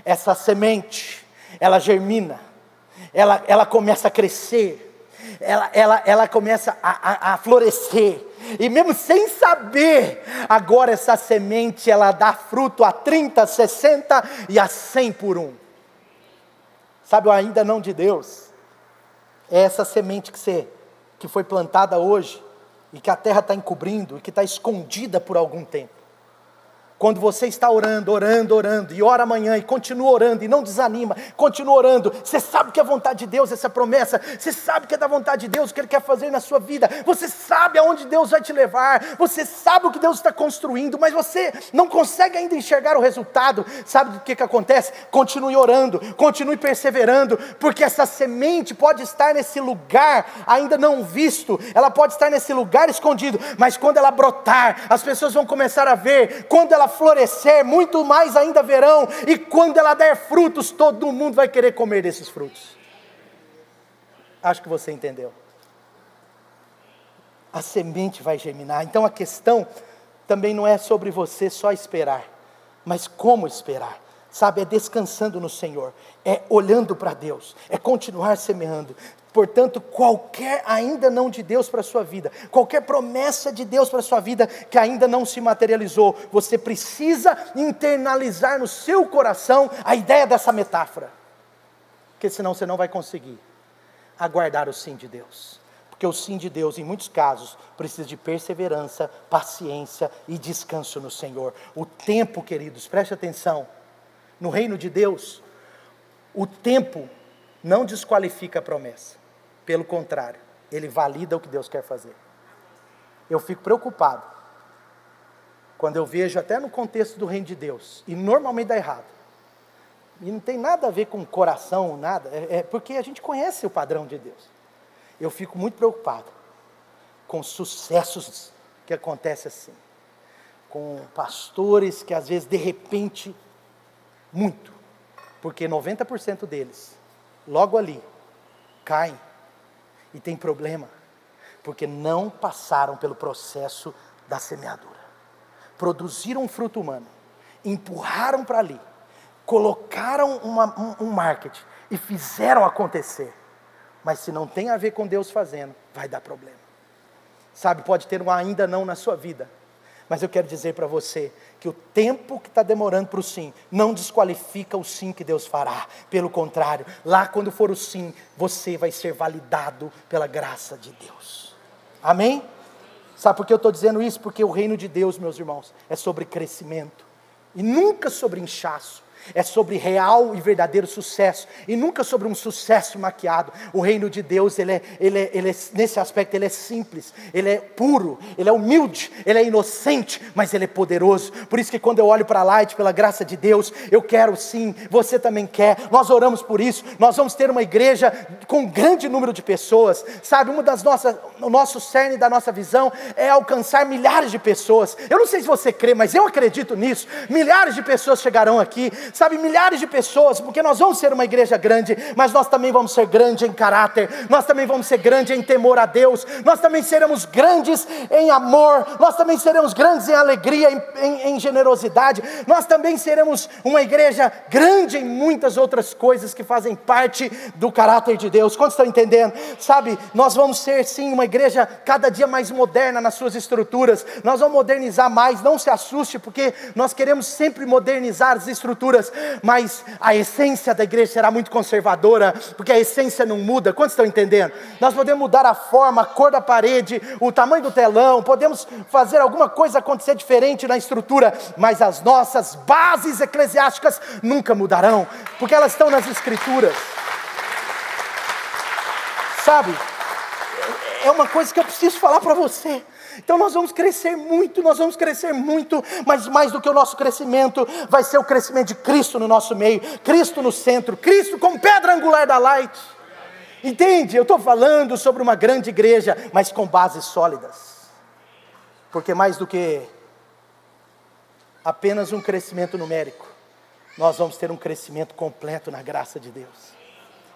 essa semente, ela germina, ela começa a crescer, ela começa a florescer, e mesmo sem saber, agora essa semente, ela dá fruto a 30, 60 e a 100 por um. Sabe o ainda não de Deus? É essa semente que foi plantada hoje, e que a terra está encobrindo, e que está escondida por algum tempo. Quando você está orando, e ora amanhã, e continua orando, e não desanima, continua orando, você sabe que é a vontade de Deus, essa promessa, você sabe que é da vontade de Deus, o que Ele quer fazer na sua vida, você sabe aonde Deus vai te levar, você sabe o que Deus está construindo, mas você não consegue ainda enxergar o resultado. Sabe o que acontece? Continue orando, continue perseverando, porque essa semente pode estar nesse lugar ainda não visto, ela pode estar nesse lugar escondido, mas quando ela brotar, as pessoas vão começar a ver. Quando ela florescer, muito mais ainda verão, e quando ela der frutos, todo mundo vai querer comer desses frutos. Acho que você entendeu. A semente vai germinar. Então a questão também não é sobre você só esperar, mas como esperar. Sabe, é descansando no Senhor, é olhando para Deus, é continuar semeando. Portanto, qualquer ainda não de Deus para a sua vida, qualquer promessa de Deus para a sua vida que ainda não se materializou, você precisa internalizar no seu coração a ideia dessa metáfora, porque senão você não vai conseguir aguardar o sim de Deus. Porque o sim de Deus, em muitos casos, precisa de perseverança, paciência e descanso no Senhor. O tempo, queridos, preste atenção, no reino de Deus, o tempo não desqualifica a promessa. Pelo contrário, ele valida o que Deus quer fazer. Eu fico preocupado quando eu vejo, até no contexto do reino de Deus, e normalmente dá errado. E não tem nada a ver com coração, nada, é porque a gente conhece o padrão de Deus. Eu fico muito preocupado com sucessos que acontecem assim, com pastores que às vezes de repente, muito, porque 90% deles, logo ali, caem e tem problema, porque não passaram pelo processo da semeadura, produziram um fruto humano, empurraram para ali, colocaram um marketing e fizeram acontecer, mas se não tem a ver com Deus fazendo, vai dar problema. Sabe, pode ter um ainda não na sua vida, Mas eu quero dizer para você que o tempo que está demorando para o sim, não desqualifica o sim que Deus fará. Pelo contrário, lá quando for o sim, você vai ser validado pela graça de Deus. Amém? Sabe por que eu estou dizendo isso? Porque o reino de Deus, meus irmãos, é sobre crescimento. E nunca sobre inchaço. É sobre real e verdadeiro sucesso, e nunca sobre um sucesso maquiado. O reino de Deus, nesse aspecto, ele é simples, ele é puro, ele é humilde, ele é inocente, mas ele é poderoso. Por isso que quando eu olho para a Light, pela graça de Deus, eu quero sim, você também quer, nós oramos por isso. Nós vamos ter uma igreja com um grande número de pessoas, sabe, o nosso cerne da nossa visão é alcançar milhares de pessoas. Eu não sei se você crê, mas eu acredito nisso. Milhares de pessoas chegarão aqui, sabe, milhares de pessoas, porque nós vamos ser uma igreja grande, mas nós também vamos ser grande em caráter, nós também vamos ser grande em temor a Deus, nós também seremos grandes em amor, nós também seremos grandes em alegria, em generosidade, nós também seremos uma igreja grande em muitas outras coisas que fazem parte do caráter de Deus. Quantos estão entendendo? Sabe, nós vamos ser sim uma igreja cada dia mais moderna nas suas estruturas, nós vamos modernizar mais. Não se assuste, porque nós queremos sempre modernizar as estruturas, mas a essência da igreja será muito conservadora, porque a essência não muda. Quantos estão entendendo? Nós podemos mudar a forma, a cor da parede, o tamanho do telão, podemos fazer alguma coisa acontecer diferente na estrutura, mas as nossas bases eclesiásticas nunca mudarão, porque elas estão nas escrituras. Sabe, é uma coisa que eu preciso falar para você. Então nós vamos crescer muito, mas mais do que o nosso crescimento, vai ser o crescimento de Cristo no nosso meio, Cristo no centro, Cristo como pedra angular da Light. Entende? Eu estou falando sobre uma grande igreja, mas com bases sólidas, porque mais do que apenas um crescimento numérico, nós vamos ter um crescimento completo na graça de Deus.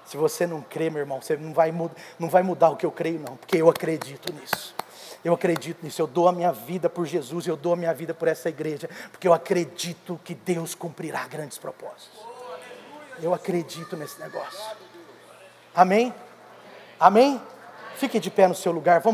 Se você não crê, meu irmão, você não vai mudar o que eu creio não, porque eu acredito nisso. Eu acredito nisso, eu dou a minha vida por Jesus, eu dou a minha vida por essa igreja, porque eu acredito que Deus cumprirá grandes propósitos. Eu acredito nesse negócio. Amém? Amém? Fique de pé no seu lugar, vamos